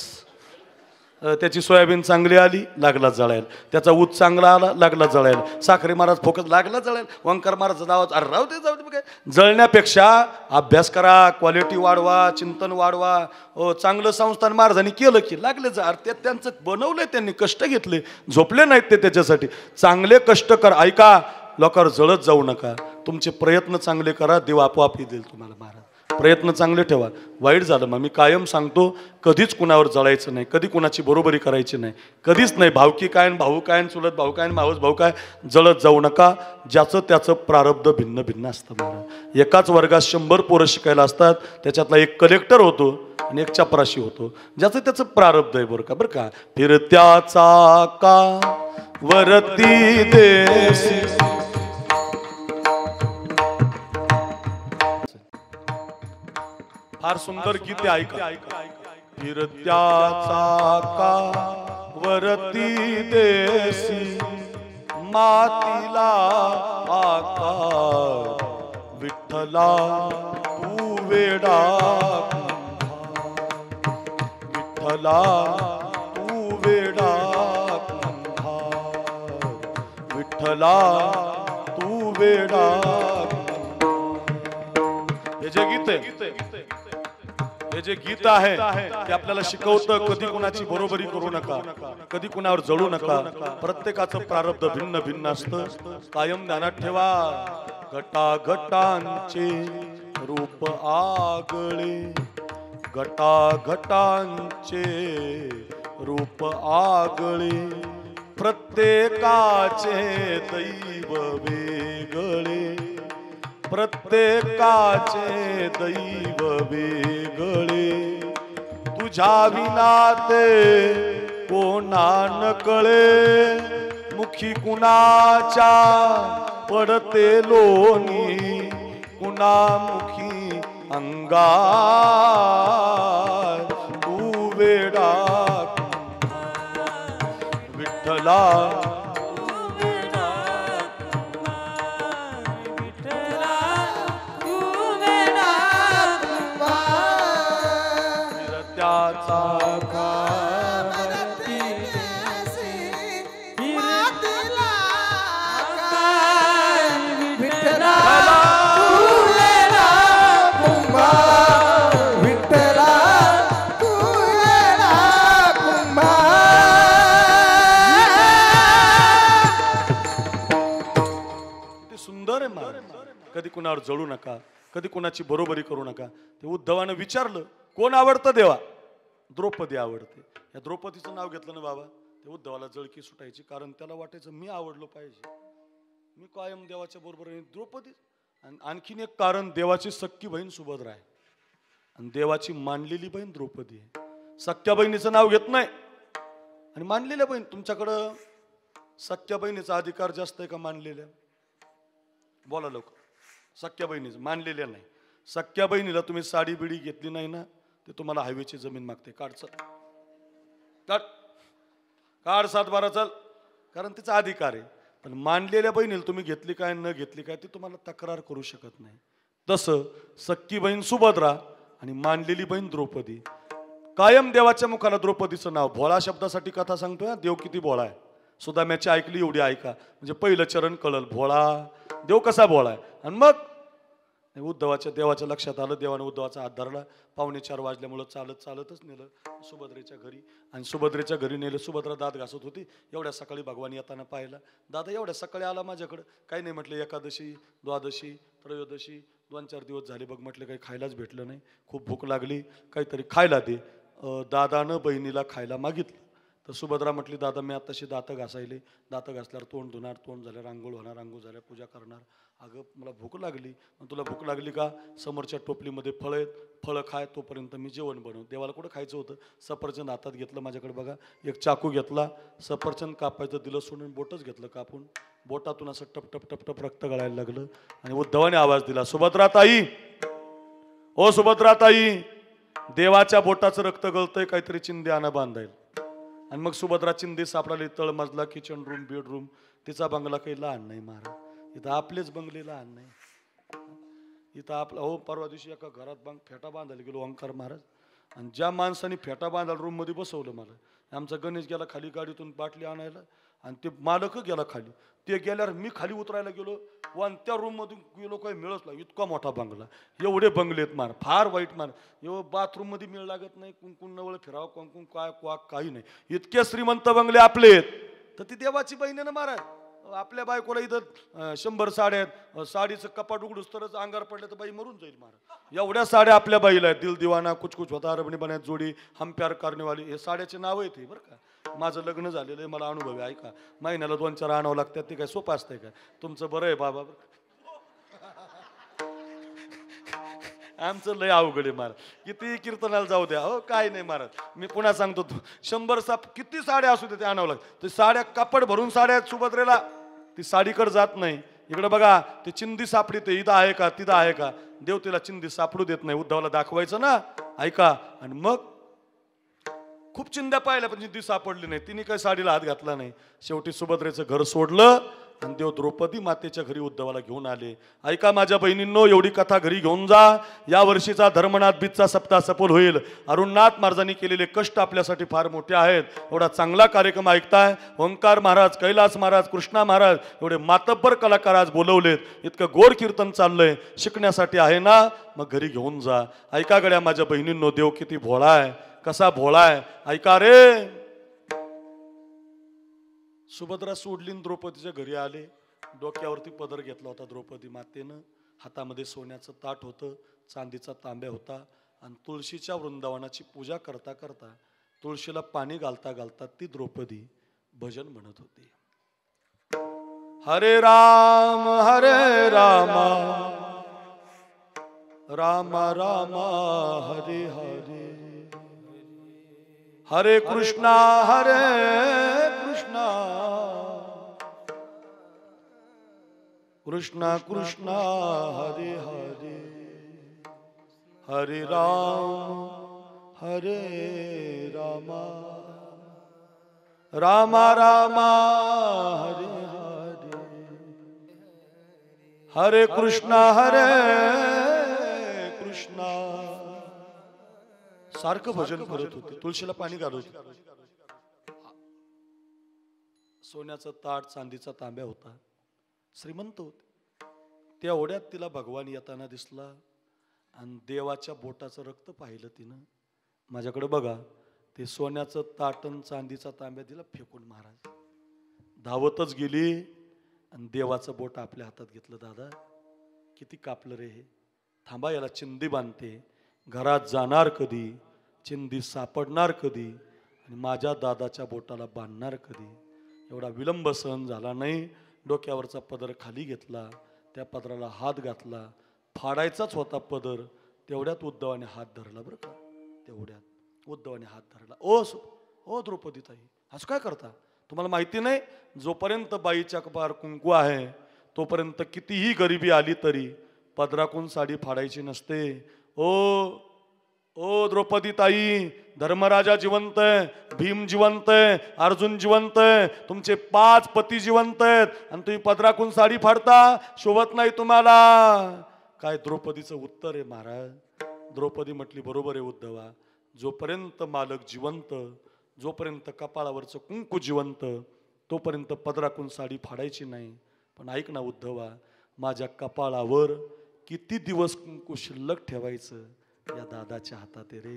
त्याची सोयाबीन चांगली आली, लागला जळायला. त्याचा ऊस चांगला आला, लागला जळायला. साखरे महाराज फोकस, लागला जळायला. ओंकार महाराज नावाच, अरे राहू दे काय. जळण्यापेक्षा अभ्यास करा, क्वालिटी वाढवा, चिंतन वाढवा. चांगलं संस्थान महाराजांनी केलं की लागले जा. अरे त्यांचं बनवलंय, त्यांनी कष्ट घेतले, झोपले नाहीत ते त्याच्यासाठी. चांगले कष्ट कर. ऐका, लोकांवर जळत जाऊ नका. तुमचे प्रयत्न चांगले करा, देव आपोआप देईल तुम्हाला महाराज. प्रयत्न चांगले ठेवा. वाईट झालं मग मी कायम सांगतो, कधीच कुणावर जळायचं नाही, कधी कुणाची बरोबरी करायची नाही, कधीच नाही. भावकी काय, भाऊ काय, चुलत भाऊ काय, मावस भाऊ काय, जळत जाऊ नका. ज्याचं त्याचं प्रारब्ध भिन्न भिन्न असतं महाराज. एकाच वर्गात 100 पोरं शिकायला असतात, त्याच्यातला एक कलेक्टर होतो आणि एक चपराशी होतो. ज्याचं त्याचं प्रारब्ध आहे बरं का. फिरत्या चाका वरती देशी. फार सुंदर गीत आहे, ऐका. फिरत्या चाका वरती देशी, मातीला आकार, विठ्ठला तू वेडा, विठ्ठला तू वेडा, विठ्ठला तू वेडा. हे जे गीत आहे, हे जे गीत आहे ते आपल्याला शिकवतं, कधी कुणाची बरोबरी करू नका, कधी कुणावर जळू नका. प्रत्येकाचं प्रारब्ध भिन्न भिन्न असतं. कायम ध्यानात ठेवा. घटाघटांचे रूप आगळे, घटाघटांचे रूप आगळे, प्रत्येकाचे दैव वेगळे, प्रत्येकाचे दैव वेगळे. तुझ्या विना ते कोणा न कळे, मुखी कुणाच्या पडते लोणी, कुणा मुखी अंगार तू वेडा, विठ्ठला कधी कुणावर जळू नका, कधी कुणाची बरोबरी करू नका. ते उद्धवानं विचारलं, कोण आवडतं देवा? द्रौपदी आवडते. या द्रौपदीचं नाव घेतलं ना बाबा, ते उद्धवाला जळकी सुटायची. कारण त्याला वाटायचं मी आवडलो पाहिजे, मी कायम देवाच्या बरोबर. द्रौपदी आणि आणखीन एक कारण, देवाची सख्खी बहीण सुभद्रा आहे आणि देवाची मानलेली बहीण द्रौपदी आहे. सख्या बहिणीचं नाव घेत नाही आणि मानलेल्या बहीण. तुमच्याकडं सख्या बहिणीचा अधिकार जास्त आहे का मानलेल्या? बोला लोक. सख्या बहिणीचं, मानलेल्या नाही. सख्या बहिणीला तुम्ही साडी बिडी घेतली नाही ना, ते तुम्हाला हायवेची जमीन मागते. काढ 7-12 चल, कारण तिचा अधिकार आहे. पण मानलेल्या बहिणीला तुम्ही घेतली काय न घेतली काय ते तुम्हाला तक्रार करू शकत नाही. तसं सख्खी बहीण सुभद्रा आणि मानलेली बहीण द्रौपदी. कायम देवाच्या मुखाला द्रौपदीचं नाव. भोळा शब्दासाठी कथा सांगतोय, देव किती भोळा आहे. सुदाम्याची ऐकली एवढी ऐका, म्हणजे पहिलं चरण कळल. भोळा, देव कसा भोळा आहे. आणि मग उद्धवाच्या देवाच्या लक्षात आलं. देवाने उद्धवाचा हात धरला. 4:45 वाजल्यामुळं चालतच नेलं सुभद्रेच्या घरी. आणि सुभद्रेच्या घरी नेलं. सुभद्रा दात घासत होती. एवढ्या सकाळी भगवान येताना पाहिला. दादा एवढ्या सकाळी आला माझ्याकडं? काही नाही म्हटलं, एकादशी, द्वादशी, त्रयोदशी 2-4 दिवस झाले बघ म्हटलं, काही खायलाच भेटलं नाही, खूप भूक लागली, काहीतरी खायला दे. दादानं बहिणीला खायला मागितलं. तर सुभद्रा म्हटली, दादा मी आताशी दातं घासायले, दातं घासल्यावर तोंड धुणार, तोंड झाल्यावर आंघोळ होणार, आंघोळ झाल्या पूजा करणार. अगं मला भूक लागली. मग तुला भूक लागली का? समोरच्या टोपलीमध्ये फळं आहेत, फळं खाय, तोपर्यंत मी जेवण बनव. देवाला कुठं खायचं होतं? सफरचंद हातात घेतलं, माझ्याकडे बघा, एक चाकू घेतला, सफरचंद कापायचं दिलं सोडून, बोटच घेतलं कापून, बोटातून असं टप टप टप टप रक्त गळायला लागलं. आणि उद्धवाने आवाज दिला, सुभद्राताई, ओ सुभद्राताई, देवाच्या बोटाचं रक्त गळतंय, काहीतरी चिंदी आणा बांधायला. आणि मग सुभद्रा चिंदी सापडाली. तळमजला, किचन रूम, बेडरूम, तिचा बंगला काही लहान नाही महाराज. इथं आपलेच बंगले लहान नाही. इथं आपला हो, परवा दिवशी एका घरात फेटा बांधायला गेलो ओंकार महाराज. आणि ज्या माणसाने फेटा बांधायला रूममध्ये बसवलं मला, आमचा गणेश गेला खाली गाडीतून बाटली आणायला, आणि ते मालक गेला खाली. ते गेल्यावर मी खाली उतरायला गेलो, वन त्या रूममधून गेलो, काही मिळत नाही. इतका मोठा बंगला, एवढे बंगलेत मार, फार वाईट मार. एवढं बाथरूममध्ये मिळ लागत नाही, कुंकुण नवळ फिरावं, कुंकुण काय क्वाक काही नाही. इतके श्रीमंत बंगले आपलेत. तर ती देवाची बहीण ना महाराज. आपल्या बायकोला इथं 100 साड्या आहेत, साडीचं कपाट उघडूस तरच अंगार पडलं तर बाई मरून जाईल महाराज. एवढ्या साड्या आपल्या बाईला आहेत. दिल दिवाना, कुछ कुछ होता, रबणी बनायत जोडी, हम प्यार करनेवाली, हे साड्याचे नाव आहेत. बरं का, माझं लग्न झालेलं आहे, मला अनुभव आहे. ऐका, महिन्याला 2-4 आणावं लागतात. ते काय सोपं असतंय काय? तुमचं बरं आहे बाबा, आमचं लय अवघड आहे महाराज. किती कीर्तनाला जाऊ द्या हो, काय नाही महाराज. मी पुन्हा सांगतो, 100 साप किती साड्या असू दे ते आणावं लागतं. ते साड्या कापड भरून साड्या सुभद्रेला, ती साडीकडे जात नाही. इकडे बघा, ते चिंदी सापडी, ते इथं आहे का तिथं आहे का, देव तिला चिंदी सापडू देत नाही. उद्धवाला दाखवायचं ना, ऐका. आणि मग खूप चिंध्या पाहिल्या पण चिंदी सापडली नाही. तिने काही साडीला हात घातला नाही. शेवटी सुभद्रेचं घर सोडलं आणि देव द्रौपदी मातेच्या घरी उद्धवाला घेऊन आले. ऐका माझ्या बहिणींनो, एवढी कथा घरी घेऊन जा. या वर्षीचा धर्मनाथ बीजचा सप्ताह सफल होईल. अरुणनाथ महाराजांनी केलेले कष्ट आपल्यासाठी फार मोठे आहेत. एवढा चांगला कार्यक्रम ऐकताय. ओंकार महाराज, कैलास महाराज, कृष्णा महाराज, एवढे मातब्बर कलाकार आज बोलवलेत. इतकं गोड कीर्तन चाललंय, शिकण्यासाठी आहे ना, मग घरी घेऊन जा. ऐका गड्या माझ्या बहिणींनो, देव किती भोळा आहे, कसा भोळा आहे. ऐका रे. सुभद्रा सोडली, द्रौपदीच्या घरी आले. डोक्यावरती पदर घेतला होता द्रौपदी मातेनं. हातामध्ये सोन्याचं ताट होतं, चांदीचा तांब्या होता. आणि तुळशीच्या वृंदावनाची पूजा करता करता, तुळशीला पाणी घालता घालता ती द्रौपदी भजन म्हणत होती. हरे राम राम राम हरे हरे, हरे कृष्णा कृष्णा कृष्णा हरे हरे, हरे राम राम राम हरे हरे, हरे कृष्णा सारखं भजन करत होते. तुळशीला पाणी घालत होते. सोन्याचं ताट, चांदीचा तांब्या होता. श्रीमंत होते. त्या ओढ्यात तिला भगवान येताना दिसला आणि देवाच्या बोटाचं रक्त पाहिलं तिनं. माझ्याकडे बघा, ते सोन्याचं ताटन चांदीचा तांब्या दिला फेकून. महाराज धावतच गेली आणि देवाचं बोट आपल्या हातात घेतलं. दादा किती कापलं रे हे, थांबा, याला चिंदी बांधते. घरात जाणार कधी, चिंदी सापडणार कधी, आणि माझ्या दादाच्या बोटाला बांधणार कधी. एवढा विलंब सहन झाला नाही. डोक्यावरचा पदर खाली घेतला, त्या पदराला हात घातला. फाडायचाच होता पदर, तेवढ्यात उद्धवाने हात धरला. बरं का, तेवढ्यात उद्धवाने हात धरला. ओ द्रौपदीताई, असं काय करता? तुम्हाला माहिती नाही, जोपर्यंत बाईच्या कपाळावर कुंकू आहे तोपर्यंत कितीही गरिबी आली तरी पदराकून साडी फाडायची नसते. ओ द्रौपदीताई, धर्मराजा जिवंत आहे, भीम जिवंत आहे, अर्जुन जिवंत आहे, तुमचे 5 पती जिवंत आहेत, आणि तुम्ही पदराकून साडी फाडता, शोभत नाही तुम्हाला. काय द्रौपदीचं उत्तर आहे महाराज. द्रौपदी म्हटली, बरोबर आहे उद्धवा, जोपर्यंत मालक जिवंत, जोपर्यंत कपाळावरचं कुंकू जिवंत, तोपर्यंत पदराकून साडी फाडायची नाही. पण ऐक ना उद्धवा, माझ्या कपाळावर किती दिवस कुंकू शिल्लक ठेवायचं या दादाच्या हातात आहे रे.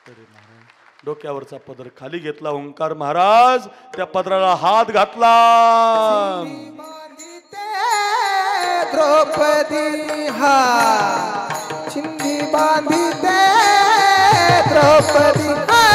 अरे महाराज डोक्यावरचा पदर खाली घेतला ओंकार महाराज त्या पदराला हात घातला. द्रौपदी हा चिंधी बांधिते द्रौपदी हा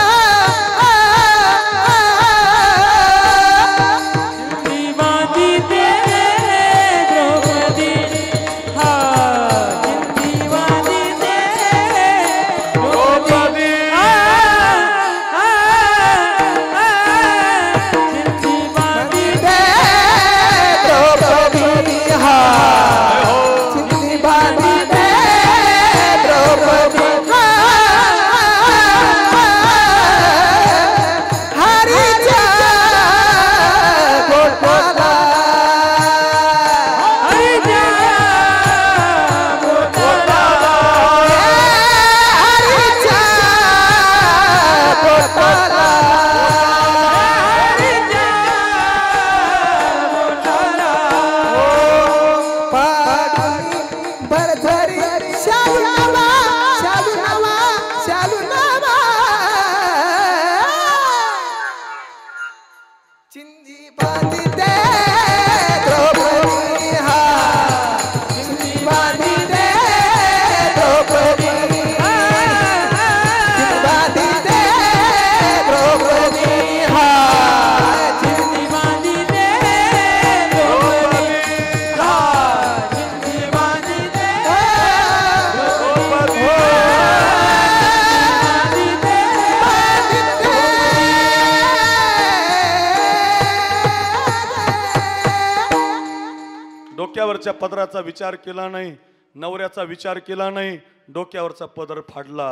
डोक्यावरच्या पदराचा विचार केला नाही, नवऱ्याचा विचार केला नाही, डोक्यावरचा पदर फाडला.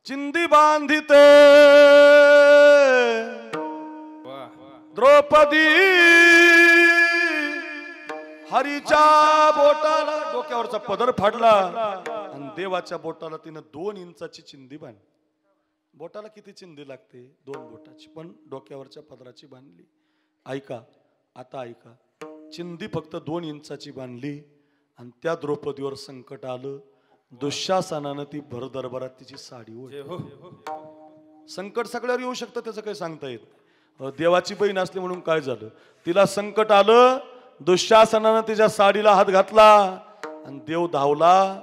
चिंदी बांधिते द्रौपदी हरीच्या बोटाला डोक्यावरचा पदर फाडला आणि देवाच्या बोटाला तिनं 2 इंचाची चिंदी बांधली. बोटाला किती चिंदी लागते? 2 बोटाची, पण डोक्यावरच्या पदराची बांधली. ऐका आता ऐका, चिंदी फक्त 2 इंचाची बांधली आणि त्या द्रौपदीवर संकट आलं. दुःशासनानं ती भर दरबारात तिची साडी ओढली. संकट सगळ्यावर येऊ शकतं, त्याचं काही सांगता येत. देवाची बहीण असली म्हणून काय झालं, तिला संकट आलं. दुःशासनानं तिच्या साडीला हात घातला आणि देव धावला.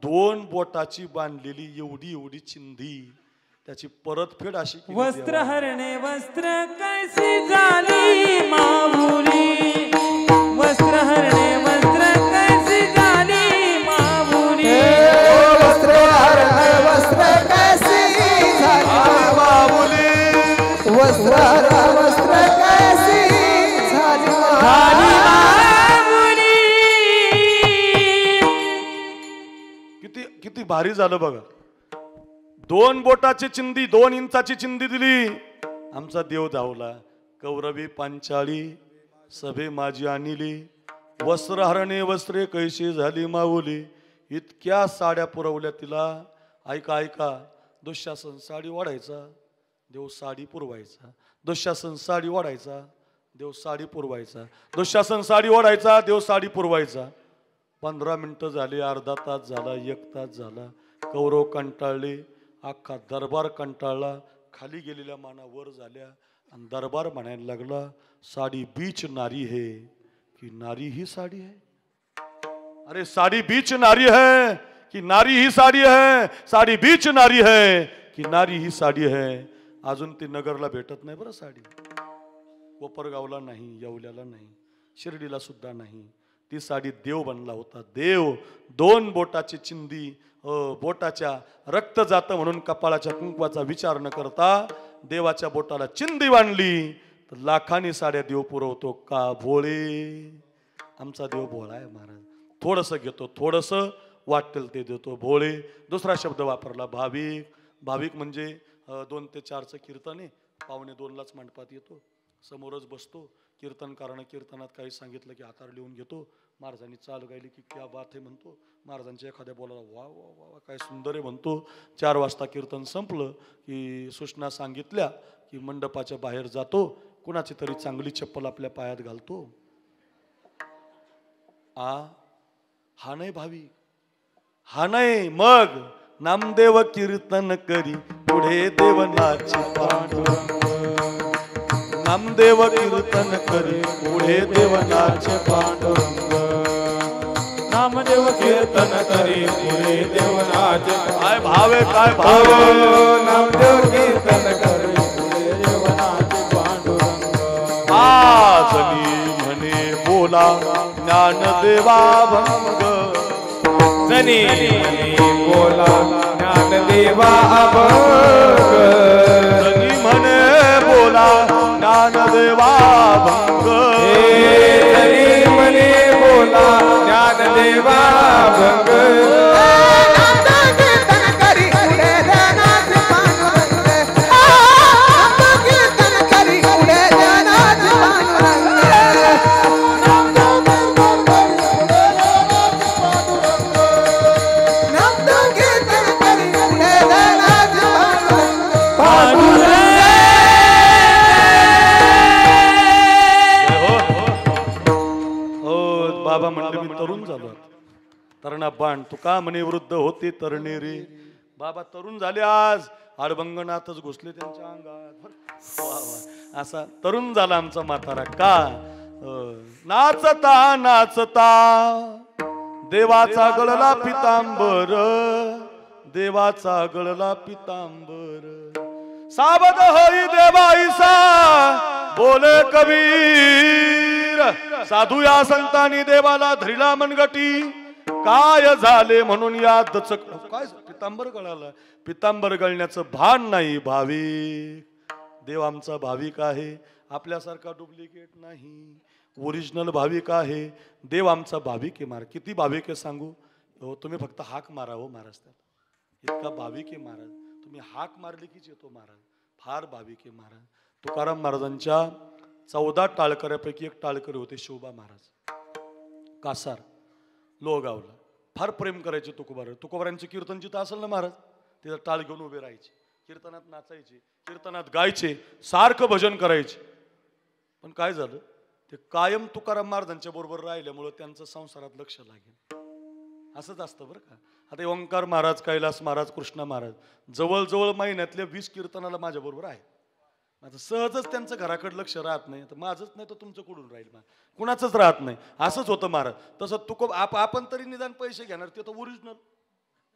2 बोटाची बांधलेली एवढी एवढी चिंधी त्याची परतफेड अशी केली. वस्त्र हरणे वस्त्र कैसी झाली माऊली, वस्त्र हरणे वस्त्र कैसी झाली माऊली, वस्त्र हरणे वस्त्र कैसी झाली माऊली, वस्त्र हरणे वस्त्र कैसी झाली माऊली. किती किती भारी झालं बघा. 2 बोटाची चिंदी, 2 इंचाची चिंदी दिली. आमचा देव धावला. कौरवी पांचाळी सभे माझी आणली, वस्त्र हरणे वस्त्रे कैशी झाली माऊली. इतक्या साड्या पुरवल्या तिला. ऐका ऐका, दुःशासन साडी वाढायचा, देव साडी पुरवायचा. दुःशासन साडी वाढायचा, देव साडी पुरवायचा. दुःशासन साडी वाढायचा, देव साडी पुरवायचा. 15 मिनिटं झाली, अर्धा तास झाला, 1 तास झाला. कौरव कंटाळले, अख्खा दरबार कंटाळला. खाली गेलेल्या माना वर झाल्या आणि दरबार म्हणायला लागला, साडी बीच नारी है कि नारी ही साडी है. अरे साडी बीच नारी है कि नारी ही साडी है, साडी बीच नारी है कि नारी ही साडी है. अजून ती नगरला भेटत नाही बरं साडी. कोपरगावला नाही, येवल्याला नाही, शिर्डीला सुद्धा नाही. ती साडी देव बनला होता. देव 2 बोटाची चिंदी, बोटाच्या रक्त जातं म्हणून कपाळाच्या कुंकवाचा विचार न करता देवाच्या बोटाला चिंदी बांधली. तर लाखांनी साड्या देव पुरवतो का भोळे. आमचा देव भोळा आहे महाराज. थोडंसं घेतो, थोडंसं वाटेल ते देतो. भोळे. दुसरा शब्द वापरला भाविक. भाविक म्हणजे 2 ते 4चं कीर्तन आहे, 1:45लाच मंडपात येतो, समोरच बसतो. कीर्तनकारानं कीर्तनात काही सांगितलं की हातावर लिहून घेतो. महाराजांनी चाल गायली की क्या बात आहे म्हणतो. महाराजांच्या एखाद्या बोलायला वा वा वा वा काय सुंदर आहे म्हणतो. 4 वाजता कीर्तन संपलं की सूचना सांगितल्या की मंडपाच्या बाहेर जातो, कुणाची तरी चांगली चप्पल आपल्या पायात घालतो. हा नाही भावी, हा नाही. मग नामदेव कीर्तन करी पुढे देवनाचे पांडुरंग. नामदेव कीर्तन करी पुढे देवनाचे पांडुरंग. नामदेव कीर्तन करी पुढे देवनाचे. काय भाव आहे, काय भाव आहे. नामदेव कीर्तन करी पुढे देवनाचे पांडुरंग. आजनी म्हणे बोला ज्ञानदेवा भंग. जनी बोला ज्ञानदेवा अभंग. जनी म्हणे बोला ज्ञानदेवा भंग. जनी म्हणे बोला ज्ञानदेवा अभंग. बाबा म्हणले मी तरुण झालो. तरणा बाण तुका म्हणे वृद्ध होते तरणे रे. बाबा तरुण झाले आज. अडभंगनाथच घुसले त्यांच्या अंगात. असा तरुण झाला आमचा म्हातारा. का नाचता नाचता देवाचा गळला पितांबर. देवाचा गळला पितांबर. साबद होई देवाईसा बोले कबीर. साधू या संतांनी देवाला धरिला मनगटी. काय झाले म्हणून या दचक. काय पितांबर गळाला. पितांबर गळण्याचं भान नाही भाविक. देव आमचा भाविक आहे, आपल्यासारखा डुप्लिकेट नाही. ओरिजिनल भाविक आहे. देव आमचा भाविक आहे. महाराज किती भाविक आहे सांगू. हो तुम्ही फक्त हाक मारा हो महाराज. त्याला इतका भाविक आहे महाराज. तुम्ही हाक मारली कीच येतो महाराज. फार भाविक आहे महाराज. तुकाराम महाराजांच्या 14 टाळकऱ्यापैकी एक टाळकरी होते शिवबा महाराज. कासार लोहगावला फार प्रेम करायचे तुकोबार. तुकोबारांचे कीर्तन जिथं असेल ना महाराज तिथं टाळ घेऊन उभे राहायचे. कीर्तनात नाचायचे, कीर्तनात गायचे, सारखं भजन करायचे. पण काय झालं ते कायम तुकाराम महाराजांच्या बरोबर राहिल्यामुळं त्यांचं संसारात लक्ष लागेल. असंच असतं बरं का. आता ओंकार महाराज, कैलास महाराज, कृष्णा महाराज जवळजवळ महिन्यातल्या 20 कीर्तनाला माझ्या बरोबर आहे. आता सहजच त्यांचं घराकडे लक्ष राहत नाही. तर माझंच नाही तर तुमचं कुठून राहील. कुणाचंच राहत नाही. असंच होतं महाराज. तसं आपण तरी निदान पैसे घेणार. ते तर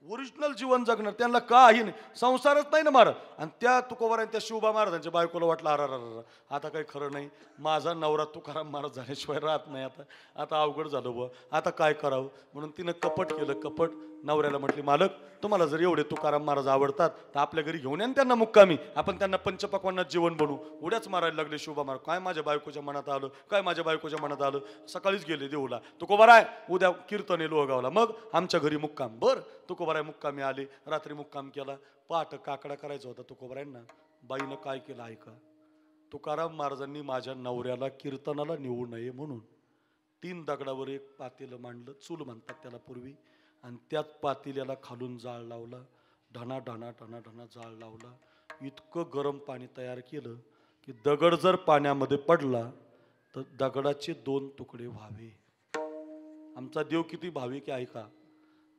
ओरिजिनल जीवन जगणार. त्यांना काही नाही, संसारच नाही ना महाराज. आणि त्या तुकोबारांनी त्या शिवबा महाराजांच्या बायकोला वाटलं अरा आता काही खरं नाही. माझा नवरा तुकाराम महाराज झाल्याशिवाय राहत नाही. आता अवघड झालं बुवा. आता काय करावं म्हणून तिनं कपट केलं. कपट नवऱ्याला म्हटली मालक तुम्हाला जर एवढे तुकाराम महाराज आवडतात तर आपल्या घरी घेऊन या त्यांना मुक्कामी. आपण त्यांना पंचपक्वान्नात जेवण बनवू. उड्याच मारायला लागले शिवबा महाराज. काय माझ्या बायकोच्या मनात आलं, काय माझ्या बायकोच्या मनात आलं. सकाळीच गेले देऊला. तुकोबाराय उद्या कीर्तन आहे लोहगावला. मग आमच्या घरी मुक्काम. बर तुकोबाराय मुक्कामी आले. रात्री मुक्काम केला. पहाट काकडा करायचा होता तुकोबारायांना. बाईनं काय केलं ऐका. तुकाराम महाराजांनी माझ्या नवऱ्याला कीर्तनाला नेऊ नये म्हणून 3 दगडावर एक पातेलं मांडलं. चूल म्हणतात त्याला पूर्वी. आणि त्यात पातेल्याला खालून जाळ लावला. ढणा ढणा ढणा ढणा जाळ लावला. इतकं गरम पाणी तयार केलं की दगड जर पाण्यामध्ये पडला तर दगडाचे 2 तुकडे व्हावे. आमचा देव किती भाविक आहे ऐका.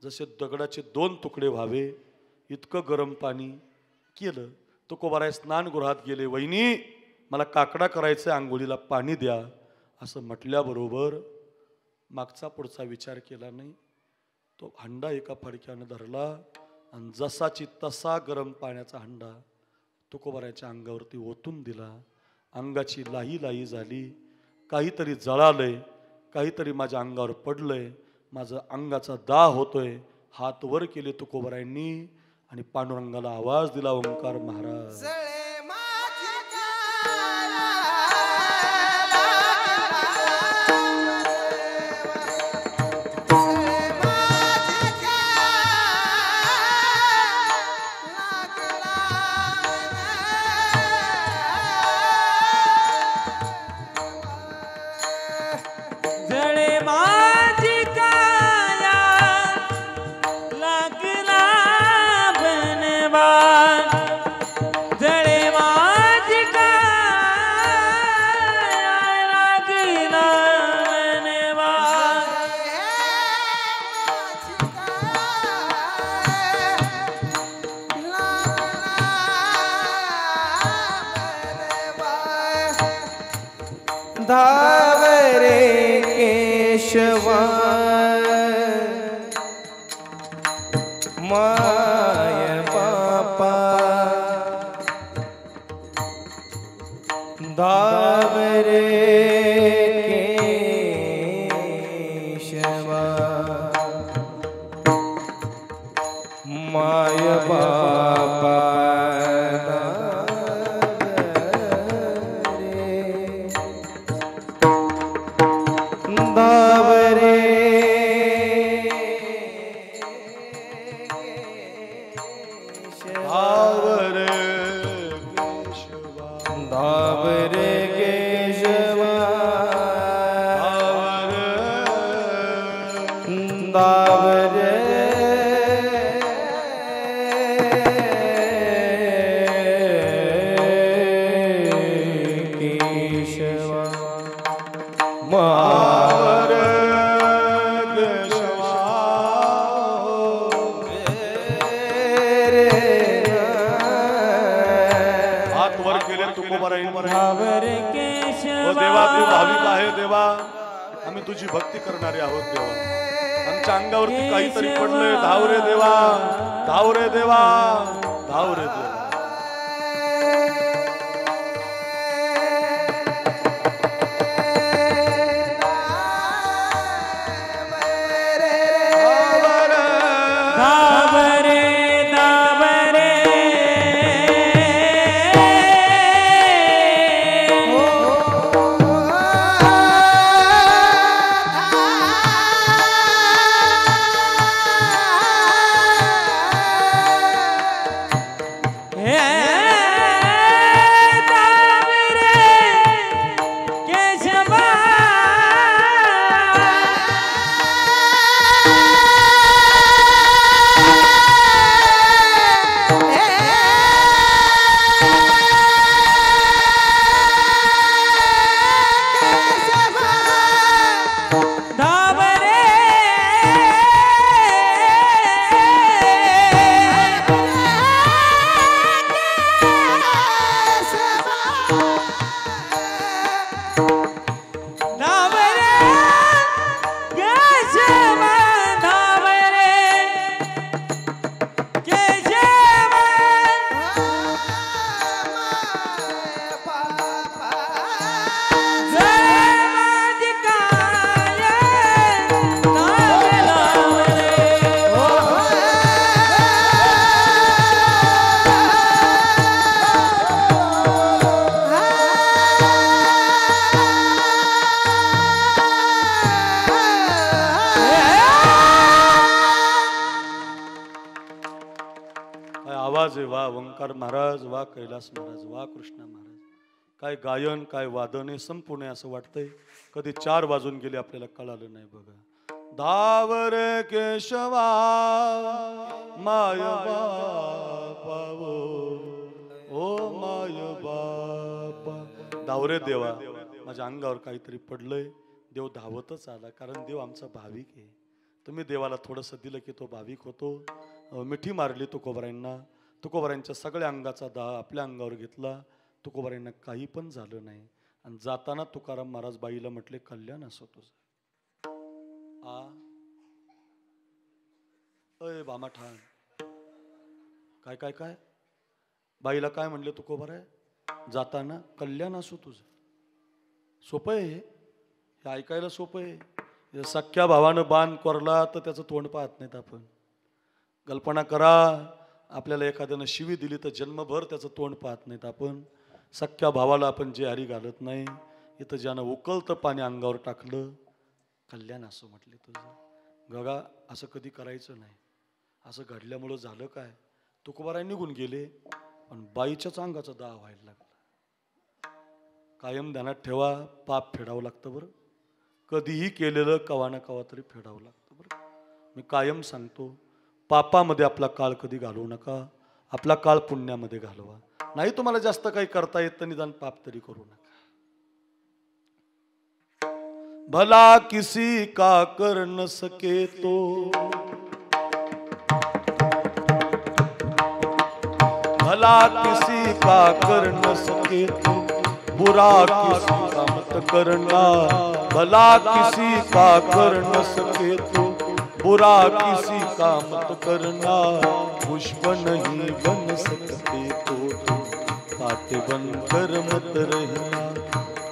जसे दगडाचे 2 तुकडे व्हावे इतकं गरम पाणी केलं. तुकोबाराय स्नानगृहात गेले. वहिनी मला काकडा करायचं, आंघोळीला पाणी द्या असं म्हटल्याबरोबर मागचा पुढचा विचार केला नाही. तो हंडा एका फडक्यानं धरला आणि जसाची तसा गरम पाण्याचा हंडा तुकोबाराच्या अंगावरती ओतून दिला. अंगाची लाही लाही झाली. काहीतरी जळालंय, काहीतरी माझ्या अंगावर पडलंय, माझं अंगाचा दाह होतोय. हात वर केले तुकोबारायांनी आणि पांडुरंगाला आवाज दिला ओंकार महाराज. जळे धावरे केशवा माय बापा धावरे केशवा माय बापा तुझी भक्ती करणारे आहोत देवा. आमच्या अंगावरती काहीतरी पडलंय. धाव रे देवा, धाव रे देवा, धाव रे देवा. वा ओंकार महाराज, वा कैलास महाराज, वा कृष्णा महाराज. काय गायन, काय वादन, हे संपूर्ण असं वाटतंय कधी 4 वाजून गेले आपल्याला कळालं नाही. बघा, धाव रे केशवा माय बापा ओ माय बापा. धाव रे देवा. माझ्या अंगावर काहीतरी पडलंय. देव धावतच आला, कारण देव आमचा भाविक आहे. तुम्ही देवाला थोडंसं दिलं की तो भाविक होतो. मिठी मारली तुकोबारायांना. तुकोबारायांच्या सगळ्या अंगाचा दाह आपल्या अंगावर घेतला. तुकोबारायांना काही पण झालं नाही. आणि जाताना तुकाराम महाराज बाईला म्हटले, कल्याण असो तुझं. अय बामा ठाण. काय काय काय बाईला काय म्हणले तुकोबाराय? जाताना कल्याण असो तुझं. सोपं आहे हे ऐकायला सोपं आहे. सख्या भावानं बाण कोरला तर त्याचं तोंड पाहत नाहीत आपण. कल्पना करा, आपल्याला एखाद्यानं शिवी दिली तर जन्मभर त्याचं तोंड पाहत नाहीत आपण. सख्या भावाला आपण जे हरी घालत नाही. इथं ज्यानं उकळतं पाणी अंगावर टाकलं, कल्याण असं म्हटले तुझं. गगा असं कधी करायचं नाही. असं घडल्यामुळं झालं काय, तुकोबाराय निघून गेले, पण बाईच्याच अंगाचा दाह व्हायला लागला. कायम ध्यानात ठेवा, पाप फेडावं लागतं बरं. कधीही केलेलं कवा ना कवा तरी फेडावं लागतं बरं. मी कायम सांगतो, पापामध्ये आपला काळ कधी घालवू नका. आपला काळ पुण्यामध्ये घालवा. नाही तुम्हाला जास्त काही करता येत तर निदान पाप तरी करू नका. भला किसी का कर न सके तो भला किसी का कर न सके तो बुरा किसी का मत मत करना, भला किसी का कर न सके तो बुरा किसी का मत करना, पुष्प नहीं बन सकते तो कांटे बनकर मत रहना,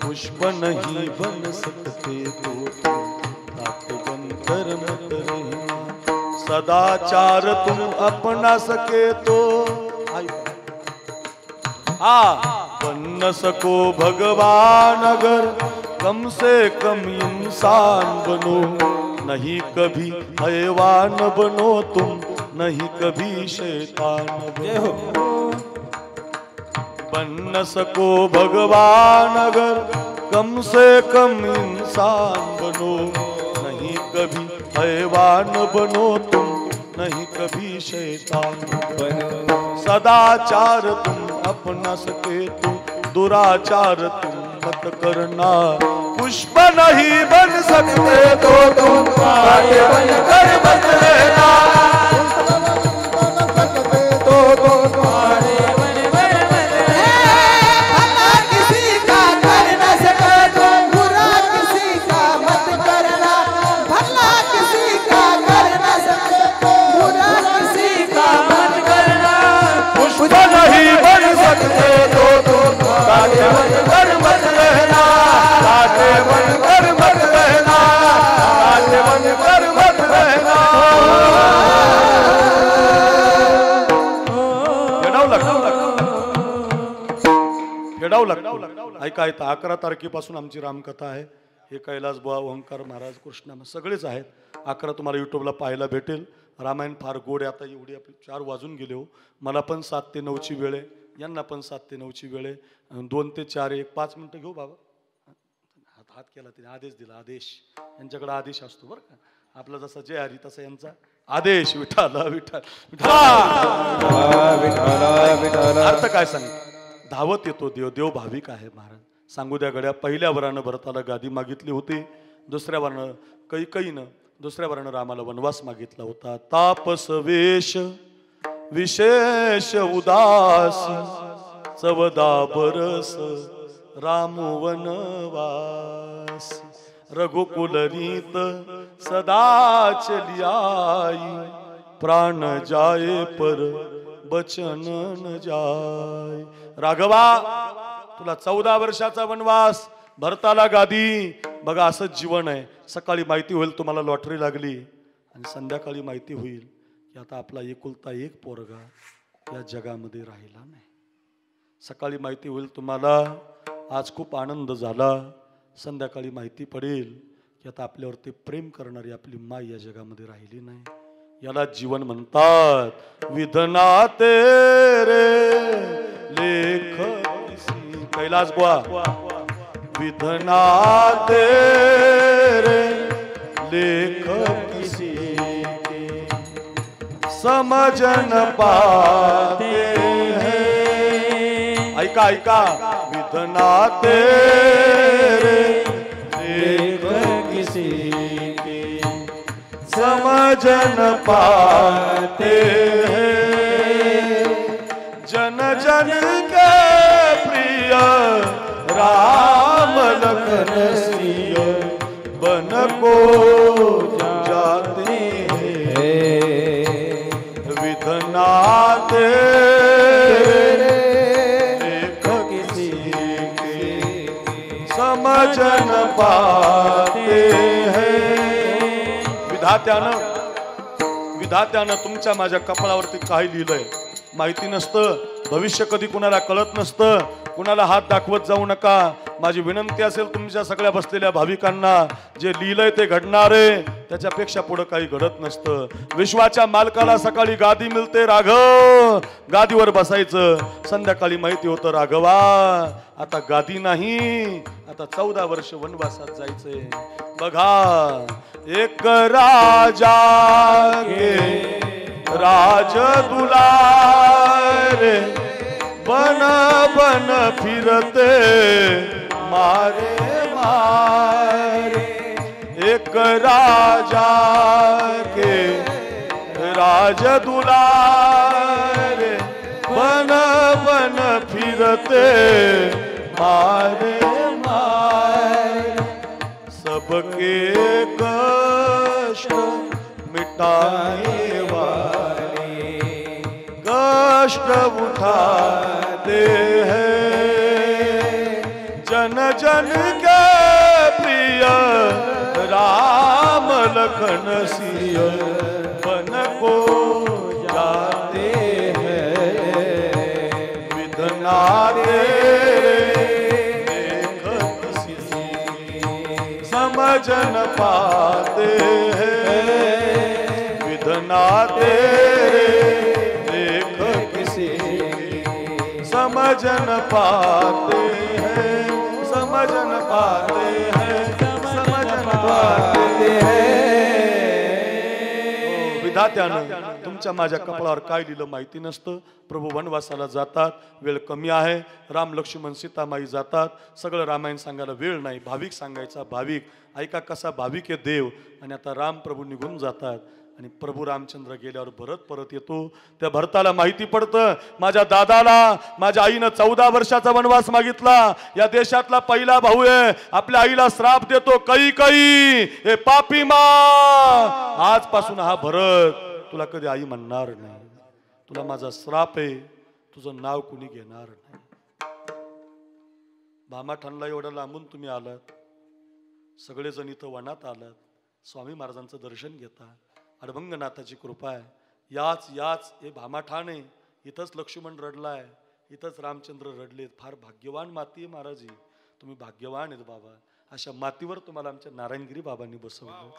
पुष्प नहीं बन सकते तो कांटे बनकर मत रहना, सदाचार तुम अपना सके तो बन न सको भगवान अगर कम से कम इंसान बनो, नहीं कभी हैवान बनो तुम, नहीं कभी शैतान बनो। बन न सको भगवान अगर कम से कम इंसान बनो, नहीं कभी हैवान बनो तुम, नहीं कभी शैतान बनो। सदाचार तुम अपना सके तो दुराचार तुम मत करना, पुष्प नहीं बन सकते तो तुम कांटे बनकर मत रहना, तो तुम कांटे भला किसी का कर न सके तो बुरा किसी का मत करना, भला किसी का कर न सके तो बुरा किसी का मत करना, पुष्प नहीं बन सकते तो तुम कांटे बनकर मत रहना, कांटे बनकर मत रहना, कांटे बनकर मत रहना। ऐका ऐका 11 तारखेपासून आमची रामकथा आहे. हे कैलास बुवा, ओंकार महाराज, कृष्णा सगळेच आहेत. 11 तुम्हाला युट्यूबला पाहायला भेटेल. रामायण फार गोड आहे. आता एवढी आपली 4 वाजून गेले हो. मला पण 7 ते 9ची वेळ आहे, यांना पण 7 ते 9ची वेळ आहे. 2 ते 4 एक 5 मिनिटं घेऊ बाबा. हात केला तिने, आदेश दिला. आदेश यांच्याकडे आदेश असतो बरं का. आपला जसा जय हरी तसा यांचा आदेश. विठाला विठाल अर्थ काय सांग. धावत येतो देव, देव भाविक आहे महाराज. सांगू द्या गड्या. पहिल्या वरानं भरताला गादी मागितली होती, दुसऱ्या वरानं कैकईनं, दुसऱ्या वरानं रामाला वनवास मागितला होता. तापस वेश विशेष उदास, चवदा बरस राम वनवास. रघुकुल रीत सदा चली आई, प्राण जाए पर बचन न जाय. राघवा, तुला 14 वर्षाचा वनवास, भरताला गादी. बघा असंच जीवन आहे. सकाळी माहिती होईल तुम्हाला लॉटरी लागली, आणि संध्याकाळी माहिती होईल की आता आपला एकुलता एक पोरगा या जगामध्ये राहिला नाही. सकाळी माहिती होईल तुम्हाला आज खूप आनंद झाला, संध्याकाळी माहिती पडेल की आता आपल्यावरती प्रेम करणारी आपली माय या जगामध्ये राहिली नाही. याला जीवन म्हणतात. विधना तेरे लेख किसी, कैलास बुवा, विधना तेरे लेख किसी के समझ न पाते हैं. ऐका ऐका. विधना तेरे लेख किसी के समझ न पाते हैं. जन जन के प्रिय राम लखन सिय, बन को जाते हैं. विधना तेरे लेख किसी के समझ न पाते हैं. विधात्यानं तुमच्या माझ्या कपाळावरती काय लिहिलंय माहिती नसतं. भविष्य कधी कुणाला कळत नसतं. कुणाला हात दाखवत जाऊ नका. माझी विनंती असेल तुमच्या सगळ्या बसलेल्या भाविकांना, जे लिहिलंय ते घडणार आहे. त्याच्यापेक्षा पुढे काही घडत नसतं. विश्वाच्या मालकाला सकाळी गादी मिळते, राघव गादीवर बसायचं. संध्याकाळी माहिती होतं राघवा आता गादी नाही, आता 14 वर्ष वनवासात जायचंय. बघा, एक राजा के राज दुलारे, बन बन फिरते मारे मारे. एक राजा के राज दुलारे, बन बन फिरते मारे मारे. सबके कष्ट मिटाने वाले, कष्ट उठाते हैं जन जन के प्रिय राम लखन सिय बन को जाते हैं विधना तेरे देख किसी समझ न पाते हैं विधना तेरे देख किसी समझ न पाते हैं, समझ न पाते हैं, समझ न पाते हैं। विधात्यानं तुमच्या माझ्या कपाळावर काय लिहिलं माहिती नसतं. प्रभू वनवासाला जातात, वेळ कमी आहे. राम लक्ष्मण सीतामाई जातात, सगळं रामायण सांगायला वेळ नाही. भाविक सांगायचा भाविक, ऐका कसा भाविक आहे देव. आणि आता राम प्रभू निघून जातात आणि प्रभू रामचंद्र गेल्यावर भरत परत येतो. त्या भरताला माहिती पडतं माझ्या दादाला माझ्या आईनं 14 वर्षाचा वनवास मागितला, या देशातला पहिला भाऊ आहे, आपल्या आईला श्राप देतो, कैकई हे पापी मा, आजपासून हा भरत तुला कधी आई म्हणणार नाही, तुला माझा श्राप आहे, तुझं नाव कुणी घेणार नाही. भामाठाणला एवढ्या लांबून तुम्ही आलात, सगळेजण इथं वनात आलात, स्वामी महाराजांचं दर्शन घेता, अडभंगनाथाची कृपा आहे. याच याच हे भामाठाण आहे, इथंच लक्ष्मण रडलाय, इथंच रामचंद्र रडलेत. फार भाग्यवान माती आहे महाराजी, तुम्ही भाग्यवान आहेत बाबा. अशा मातीवर तुम्हाला आमच्या नारायणगिरी बाबांनी बसवलं,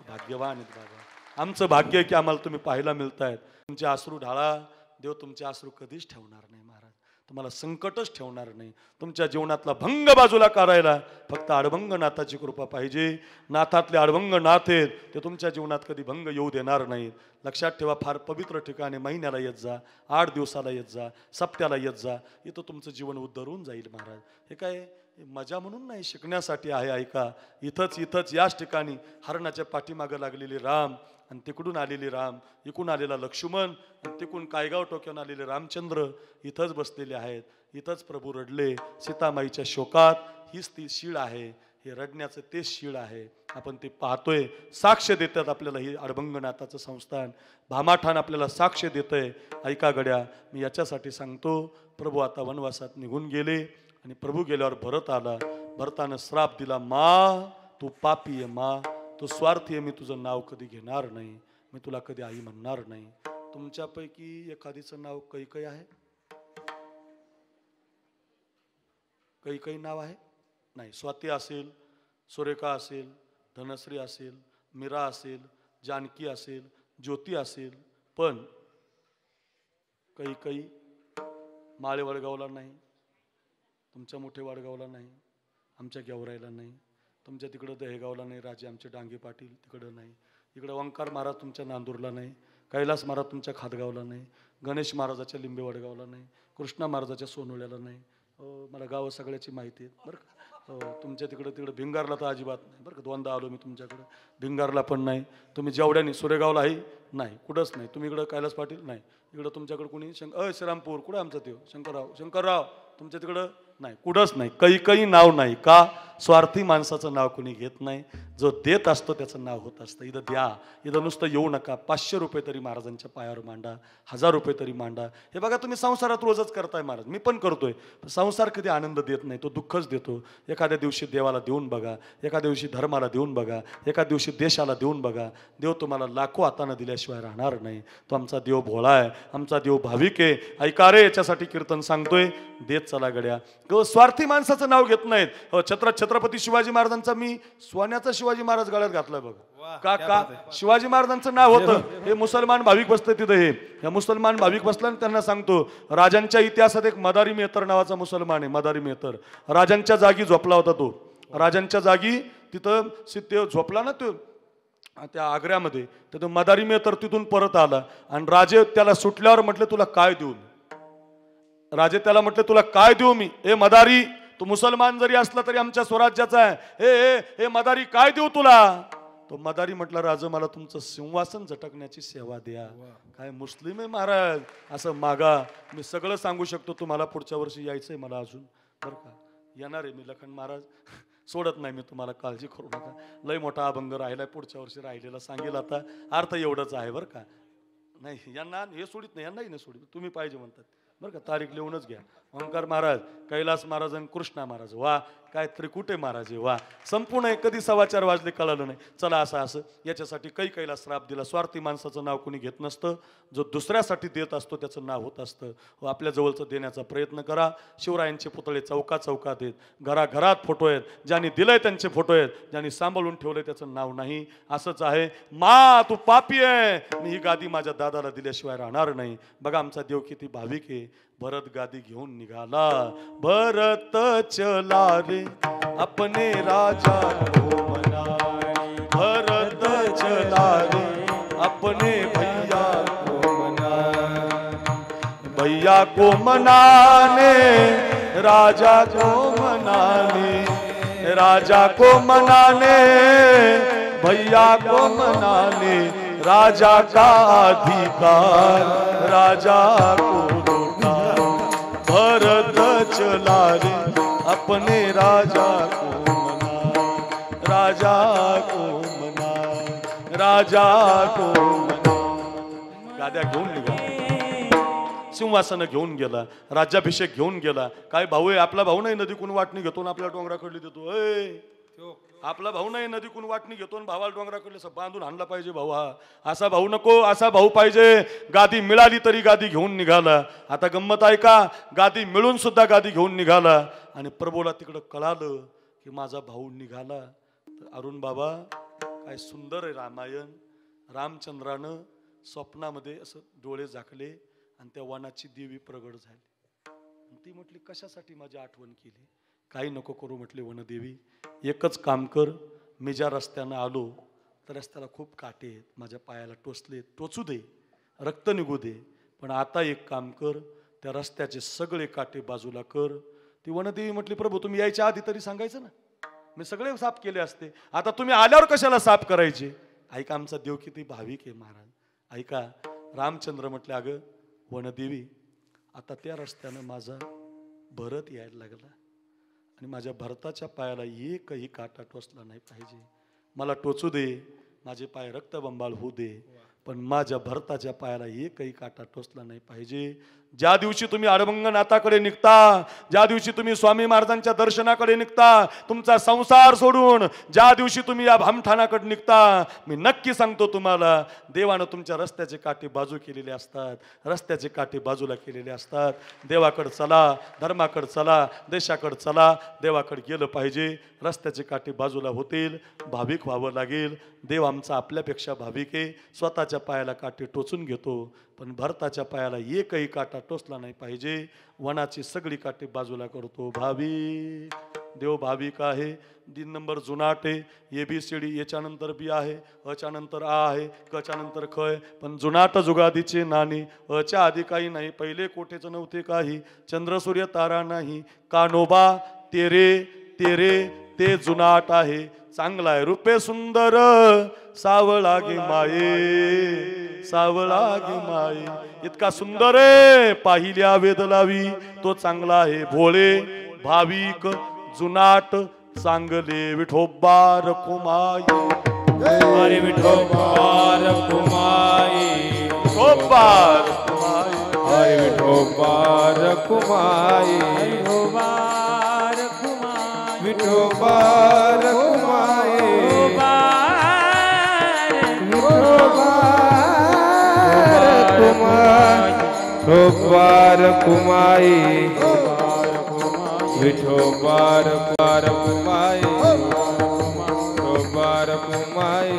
भाग्यवान आहेत बाबा. आमचं भाग्य आहे की आम्हाला तुम्ही पाहायला मिळतायत. तुमचे अश्रू ढाळा, देव तुमचे अश्रू कधीच ठेवणार नाही महाराज, तुम्हाला संकटच ठेवणार नाही. तुमच्या जीवनातला भंग बाजूला काढायला फक्त अडभंगनाथाची कृपा पाहिजे. नाथातले अडभंगनाथ आहेत, ते तुमच्या जीवनात कधी भंग येऊ देणार नाहीत. लक्षात ठेवा, फार पवित्र ठिकाणी महिन्याला येत जा, 8 दिवसाला येत जा, सप्त्याला येत जा, इथं तुमचं जीवन उद्धरून जाईल महाराज. हे काय मजा म्हणून नाही, शिकण्यासाठी आहे. ऐका, इथंच इथंच याच ठिकाणी हरणाच्या पाठीमागं लागलेले राम, आणि तिकडून आलेले राम, इकडून आलेला लक्ष्मण, आणि तिकडून कायगाव टोक्यान आलेले रामचंद्र इथंच बसलेले आहेत. इथंच प्रभू रडले सीतामाईच्या शोकात. हीच ती शीळ आहे, हे रडण्याचं तेच शीळ आहे. आपण ते पाहतोय, साक्ष देतात आपल्याला ही अडभंगनाथाचं संस्थान. भामाठाण आपल्याला साक्ष देतंय. ऐका गड्या, मी याच्यासाठी सांगतो, प्रभू आता वनवासात निघून गेले, आणि प्रभू गेल्यावर भरत आला. भरतानं श्राप दिला, मा तू पापी आहे, मा तू स्वार्थी आहे, मी तुझं नाव कधी घेणार नाही, मी तुला कधी आई म्हणणार नाही. तुमच्यापैकी एखादीचं नाव कैकई आहे? कैकई नाव आहे? नाही. स्वाती असेल, सुरेखा असेल, धनश्री असेल, मीरा असेल, जानकी असेल, ज्योती असेल, पण कैकई माळे वडगावला नाही, तुमच्या मोठे वाडगावला नाही, आमच्या गेवराईला नाही, तुमच्या तिकडं दहेगावला नाही, राजे आमचे डांगे पाटील तिकडं नाही, इकडं ओंकार महाराज तुमच्या नांदूरला नाही, कैलास महाराज तुमच्या खातगावला नाही, गणेश महाराजाच्या लिंबे वडगावला नाही, कृष्णा महाराजाच्या सोनोळ्याला नाही. मला गावं सगळ्याची माहिती आहे बरं का. तुमच्या तिकडं भिंगारला तर अजिबात नाही बरं का. 2दा आलो मी तुमच्याकडं, भिंगारला पण नाही. तुम्ही जेवढ्यानी सुरेगावला आहे नाही, कुठंच नाही. तुम्ही इकडं कैलास पाटील नाही, इकडं तुमच्याकडं कोणी श्रीरामपूर कुठं आमचा देव शंकरराव तुमच्या तिकडं नाही, कुठंच नाही. कैकई नाव नाही. का? स्वार्थी माणसाचं नाव कोणी घेत नाही, जो देत असतो त्याचं नाव होत असतं. इथं द्या, इथं नुसतं येऊ नका. 500 रुपये तरी महाराजांच्या पायावर मांडा, 1000 रुपये तरी मांडा. हे बघा, तुम्ही संसारात रोजच करताय महाराज, मी पण करतोय. संसार कधी आनंद देत नाही, तो दुःखच देतो. एखाद्या दिवशी देवाला देऊन बघा, एखाद्या दिवशी धर्माला देऊन बघा, एखाद्या दिवशी देशाला देऊन बघा. देव तुम्हाला लाखो हातानं दिल्याशिवाय राहणार नाही. तो आमचा देव भोळा आहे, आमचा देव भाविक आहे. ऐका रे, याच्यासाठी कीर्तन सांगतोय, देत चला गड्या. स्वार्थी माणसाचं नाव घेत नाहीत. छत्रपती शिवाजी महाराजांचा मी सोन्याचा शिवाजी महाराज गळ्यात घातलाय बघा. का शिवाजी महाराजांचं नाव होतं. हे मुसलमान भाविक बसते तिथं, हे मुसलमान भाविक बसला, त्यांना सांगतो, राजांच्या इतिहासात एक मदारी मेहतर नावाचा मुसलमान आहे. मदारी मेहतर राजांच्या जागी झोपला होता. तो राजांच्या जागी तिथं ते झोपला ना, तो त्या आग्र्यामध्ये. तर तो मदारी मेहतर तिथून परत आला, आणि राजे त्याला सुटल्यावर म्हटले, तुला काय देऊ? राजे त्याला म्हटले, तुला काय देऊ मी? ए मदारी, तू मुसलमान जरी असला तरी आमच्या स्वराज्याचा आहे. हे मदारी, काय देऊ तुला? तो मदारी म्हटला, राजा मला तुमचं सिंहासन झटकण्याची सेवा द्या. काय मुस्लिम आहे महाराज, असं मागा. मी सगळं सांगू शकतो तुम्हाला. पुढच्या वर्षी यायचंय मला अजून बरं का. येणार आहे मी. लखन महाराज सोडत नाही मी तुम्हाला, काळजी करू नका. लय मोठा अभंग राहिलाय, पुढच्या वर्षी राहिलेला सांगेल. आता अर्थ एवढंच आहे बरं का. नाही यांना हे सोडित नाही, यांनाही नाही सोडित, तुम्ही पाहिजे म्हणतात बरं का. तारीख लिहूनच घ्या. ओंकार महाराज, कैलास महाराज आणि कृष्णा महाराज, वा काय त्रिकुटे महाराज आहे, वा. संपूर्ण कधी 4:15 वाजले कळालं नाही. चला असं याच्यासाठी कैला श्राप दिला. स्वार्थी माणसाचं नाव कोणी घेत नसतं, जो दुसऱ्यासाठी देत असतो त्याचं नाव होत असतं. व आपल्या जवळचं देण्याचा प्रयत्न करा. शिवरायांचे पुतळे चौकात आहेत, घराघरात फोटो आहेत. ज्यांनी दिलंय त्यांचे फोटो आहेत, ज्यांनी सांभाळून ठेवलंय त्याचं नाव नाही. असंच आहे. मा तू पापी आहे, मी ही गादी माझ्या दादाला दिल्याशिवाय राहणार नाही. बघा आमचा देव किती भाविक आहे. भरत गादी घेऊन निघाला, भरत चला रे अपने राजा को मनाने, भरत चला रे अपने भैया को मनाने, भैया को मनाने, राजा को मनाने, राजा को मनाने, भैया को मनाने, राजा का अधिकार राजा को लौटा, भरत चला रे अपने राजा को मना, राजा को मना, राजा को मना. गाद्या घेऊन निघाला, सिंहासन घेऊन गेला, राज्याभिषेक घेऊन गेला. काय भाऊ आहे आपला भाऊ नाही, नदीकून वाटणी घेतो आपल्या डोंगराकडली देतो. आपला भाऊ नाही, नदीकून वाटणी घेतो भावाला डोंगराकडले बांधून आणला पाहिजे भाऊ. हा असा भाऊ नको, असा भाऊ पाहिजे. गादी मिळाली तरी गादी घेऊन निघाला. आता गंमत आहे का, गादी मिळून सुद्धा गादी घेऊन निघाला. आणि प्रभूला तिकडं कळालं की माझा भाऊ निघाला. तर अरुण बाबा काय सुंदर आहे रामायण. रामचंद्रानं स्वप्नामध्ये असं डोळे झाकले आणि त्या वनाची देवी प्रगट झाली. ती म्हटली कशासाठी माझी आठवण केली. काही नको करू म्हटले वनदेवी, एकच काम कर. मी ज्या रस्त्यानं आलो तर रस्त्याला खूप काटे आहेत, माझ्या पायाला टोचले, टोचू दे, रक्त निघू दे, पण आता एक काम कर, त्या रस्त्याचे सगळे काटे बाजूला कर. ती वनदेवी म्हटली प्रभू तुम्ही यायच्या आधी तरी सांगायचं ना, मी सगळे साफ केले असते. आता तुम्ही आल्यावर कशाला साफ करायचे. ऐका आमचा देव किती भाविक आहे महाराज. ऐका रामचंद्र म्हटले अगं वनदेवी आता त्या रस्त्यानं माझा भरत यायला लागला आणि माझ्या भरताच्या पायाला एकही काटा टोचला नाही पाहिजे. मला टोचू दे, माझे पाय रक्तबंबाळ होऊ दे, पण माझ्या भरताच्या पायाला एकही काटा टोचला नाही पाहिजे. ज्या दिवशी तुम्ही अडभंगनाथाकडे निघता, ज्या दिवशी तुम्ही स्वामी महाराजांच्या दर्शनाकडे निघता, तुमचा संसार सोडून ज्या दिवशी तुम्ही या भामठाणाकडे निघता, मी नक्की सांगतो तुम्हाला देवानं तुमच्या रस्त्याचे काटे बाजू केलेले असतात, रस्त्याचे काटे बाजूला केलेले असतात. देवाकडे चला, धर्माकडे चला, देशाकडे चला, देवाकडे गेलं पाहिजे. रस्त्याचे काटे बाजूला होतील, भाविक व्हावं लागेल. देव आमचा आपल्यापेक्षा भाविक आहे. स्वतःच्या पायाला काटे टोचून घेतो, पण भरताच्या पायाला एकही काटा टोचला नाही पाहिजे. वनाची सगळी काटे बाजूला करतो. भाविक देव भाविक आहे. 3 नंबर जुनाट आहे. ABCD याच्यानंतर बी आहे, अच्या नंतर आ आहे, कच्या नंतर ख आहे, पण जुनाट जुगादीचे नाणे. अच्या आधी काही नाही, पहिले कोठेच नव्हते काही, चंद्र सूर्य तारा नाही, कानोबा तेरे तेरे ते जुनाट आहे. चांगला आहे रूपे सुंदर, सावळा गे माये, सावळा गे माये. इतका सुंदर आहे पाहिल्या वेद लावी, तो चांगला आहे. भोळे भाविक जुनाट चांगले, विठोबा रखुमाई, अरे विठोबा रखुमाई, विठोबा रखुमाई, अरे विठोबा रखुमाई, विठोबा रखुमाई, विठोबा रखुमाई, विठोबा रखुमाई, विठोबा रखुमाई.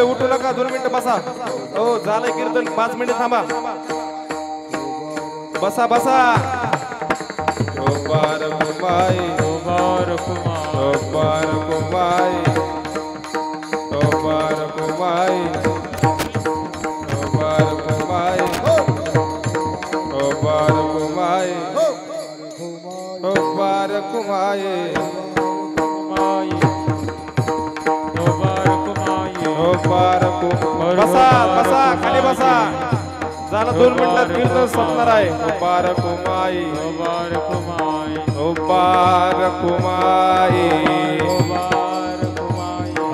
उठू नका, 2 मिनिटं बसा. हो झालंय कीर्तन, 5 मिनिटं थांबा. बसा बसा. विठोबा रखुमाई, विठोबा रखुमाई, विठोबा रखुमाई, विठोबा रखुमाई, विठोबा रखुमाई, विठोबा रखुमाई, बसा बसा, खाली बसा. झालं 2 मिनिटात कीर्तन संपणार आहे. विठोबा रखुमाई, विठोबा रखुमाई, कुमाई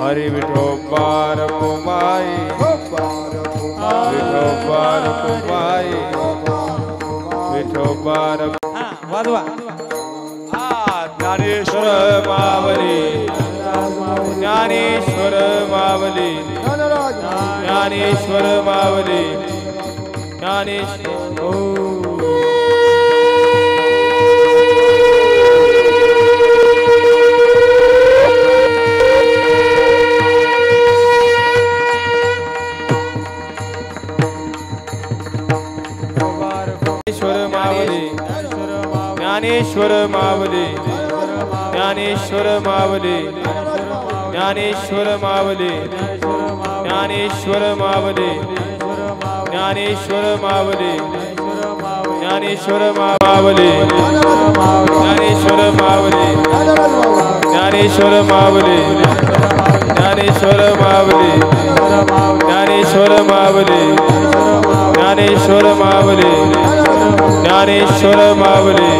हरि विठोबार कुमाई विठोबार कुमाई विठोबार वाजवा ज्ञानेश्वर मावली ज्ञानेश्वर मावली ज्ञानेश्वर मावली ज्ञानेश्वर ज्ञानेश्वर मावली ज्ञानेश्वर मावली ज्ञानेश्वर मावली ज्ञानेश्वर मावली ज्ञानेश्वर मावली ज्ञानेश्वर मावली ज्ञानेश्वर मावली ज्ञानेश्वर मावली ज्ञानेश्वर मावली ज्ञानेश्वर मावली ज्ञानेश्वर मावली ज्ञानेश्वर मावली ज्ञानेश्वर माऊली